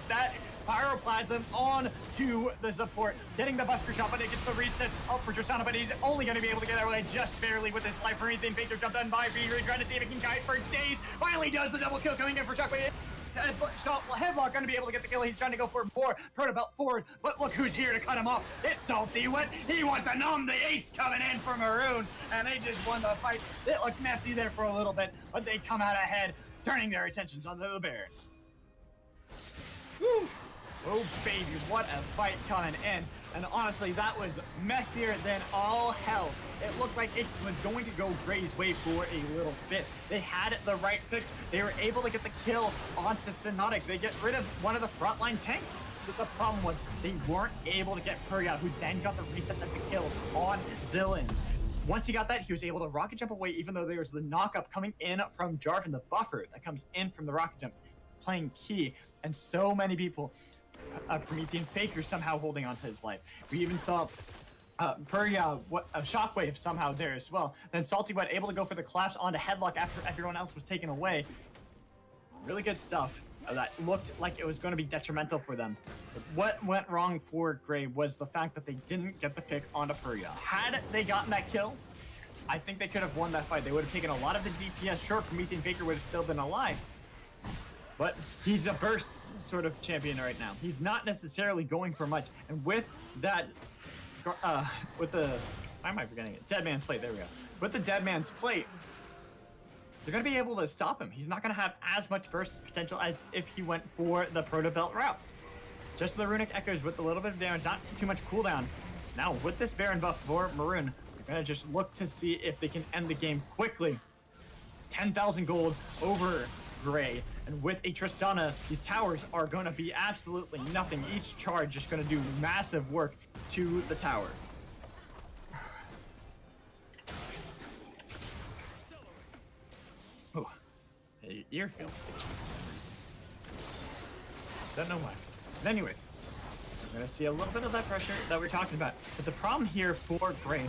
that Pyroplasm on to the support, getting the Buster Shot, but it gets the resets up for Tristana, but he's only going to be able to get away just barely with his life. Anything Victor jumped on by Vreid, trying to see if he can guide for stays. Finally does the double kill, coming in for Shockwave. Headlock going to be able to get the kill. He's trying to go for more Protobelt forward, but look who's here to cut him off. It's Salty. What he wants to numb the ace coming in for Maroon, and they just won the fight. It looked messy there for a little bit, but they come out ahead, turning their attentions onto the Baron. Woo. Oh baby, what a fight coming in. And honestly, that was messier than all hell. It looked like it was going to go Gray's way for a little bit. They had the right fix. They were able to get the kill onto Synotic. They get rid of one of the frontline tanks. But the problem was they weren't able to get Purya, who then got the reset of the kill on Zillin. Once he got that, he was able to rocket jump away, even though there was the knock-up coming in from Jarvan, the buffer that comes in from the rocket jump, playing key. And so many people, Promethean Faker somehow holding onto his life. We even saw Purya, a Shockwave somehow there as well. Then Salty Wet able to go for the collapse onto Headlock after everyone else was taken away. Really good stuff. That looked like it was going to be detrimental for them. But what went wrong for Gray was the fact that they didn't get the pick onto Purya. Had they gotten that kill, I think they could have won that fight. They would have taken a lot of the DPS. Sure, Promethean Faker would have still been alive, but he's a burst sort of champion right now. He's not necessarily going for much. And with that, with the, why am I forgetting it? Dead Man's Plate, there we go. With the Dead Man's Plate, they're going to be able to stop him. He's not going to have as much burst potential as if he went for the Protobelt route. Just the Runic Echoes with a little bit of damage, not too much cooldown. Now, with this Baron buff for Maroon, they're going to just look to see if they can end the game quickly. 10,000 gold over Gray, and with a Tristana, these towers are going to be absolutely nothing. Each charge just going to do massive work to the tower. Oh, your ear feels itchy for some reason. Don't know why. But anyways, we're going to see a little bit of that pressure that we're talking about. But the problem here for Gray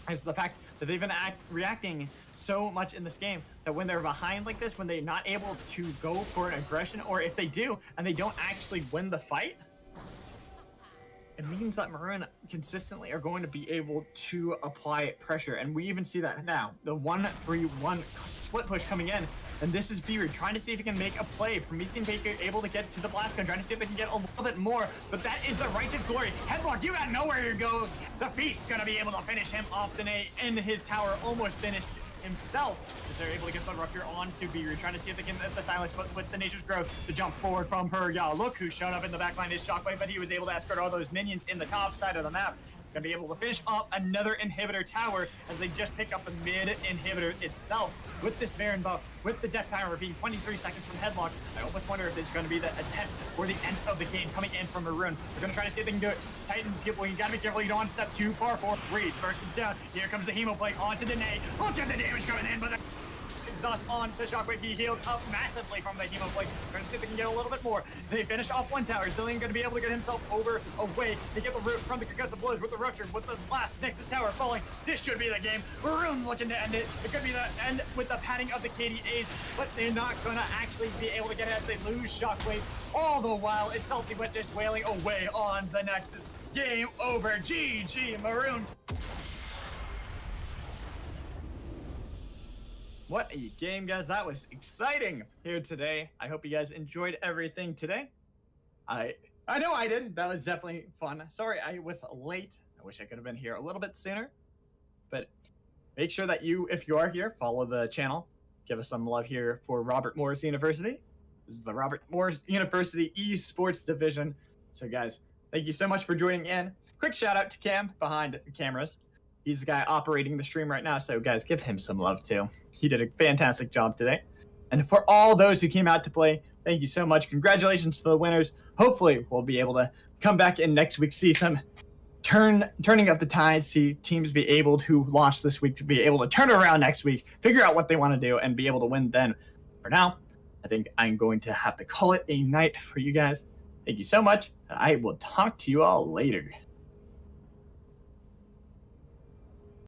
is the fact that they've been reacting so much in this game that when they're behind like this, when they're not able to go for an aggression, or if they do and they don't actually win the fight, it means that Maroon consistently are going to be able to apply pressure. And we even see that now. The 1-3-1 split push coming in. And this is Vreid trying to see if he can make a play. Promethean Faker able to get to the blast gun, trying to see if they can get a little bit more. But that is the righteous glory. Headlock, you got nowhere to go. The Beast's gonna be able to finish him off in his tower, almost finished himself. They're able to get the Rupture on to Vreid, trying to see if they can hit the silence, but with the Nature's Growth, the jump forward from Purya. Look who showed up in the backline is Shockwave, but he was able to escort all those minions in the top side of the map. Gonna be able to finish up another inhibitor tower as they just pick up the mid inhibitor itself. With this Baron buff, with the death timer being 23 seconds from Headlock, I almost wonder if there's gonna be the attempt or the end of the game coming in from Maroon. They're gonna try to see if they can do it. Titan people, you gotta be careful you don't want to step too far for Vreid. First and down. Here comes the Hemoplague onto Danae. Look at the damage coming in, but exhaust on to Shockwave. He healed up massively from the Hemoplague. Trying to see if they can get a little bit more. They finish off one tower. Zillion going to be able to get himself away. They get the root from the concussive blows with the Rupture, with the last Nexus tower falling. This should be the game. Maroon looking to end it. It could be the end with the padding of the KDAs, but they're not going to actually be able to get it as they lose Shockwave. All the while, it's Salty Wet just wailing away on the Nexus. Game over. GG Maroon. What a game, guys. That was exciting here today. I hope you guys enjoyed everything today. I know I did. That was definitely fun. Sorry I was late. I wish I could have been here a little bit sooner. But make sure that you, if you are here, follow the channel. Give us some love here for Robert Morris University. This is the Robert Morris University Esports Division. So, guys, thank you so much for joining in. Quick shout out to Cam behind the cameras. He's the guy operating the stream right now, so guys, give him some love too. He did a fantastic job today. And for all those who came out to play, thank you so much. Congratulations to the winners. Hopefully, we'll be able to come back in next week, see some turning up the tide, see teams be able to launch this week to be able to turn around next week, figure out what they want to do, and be able to win then. For now, I think I'm going to have to call it a night for you guys. Thank you so much. I will talk to you all later.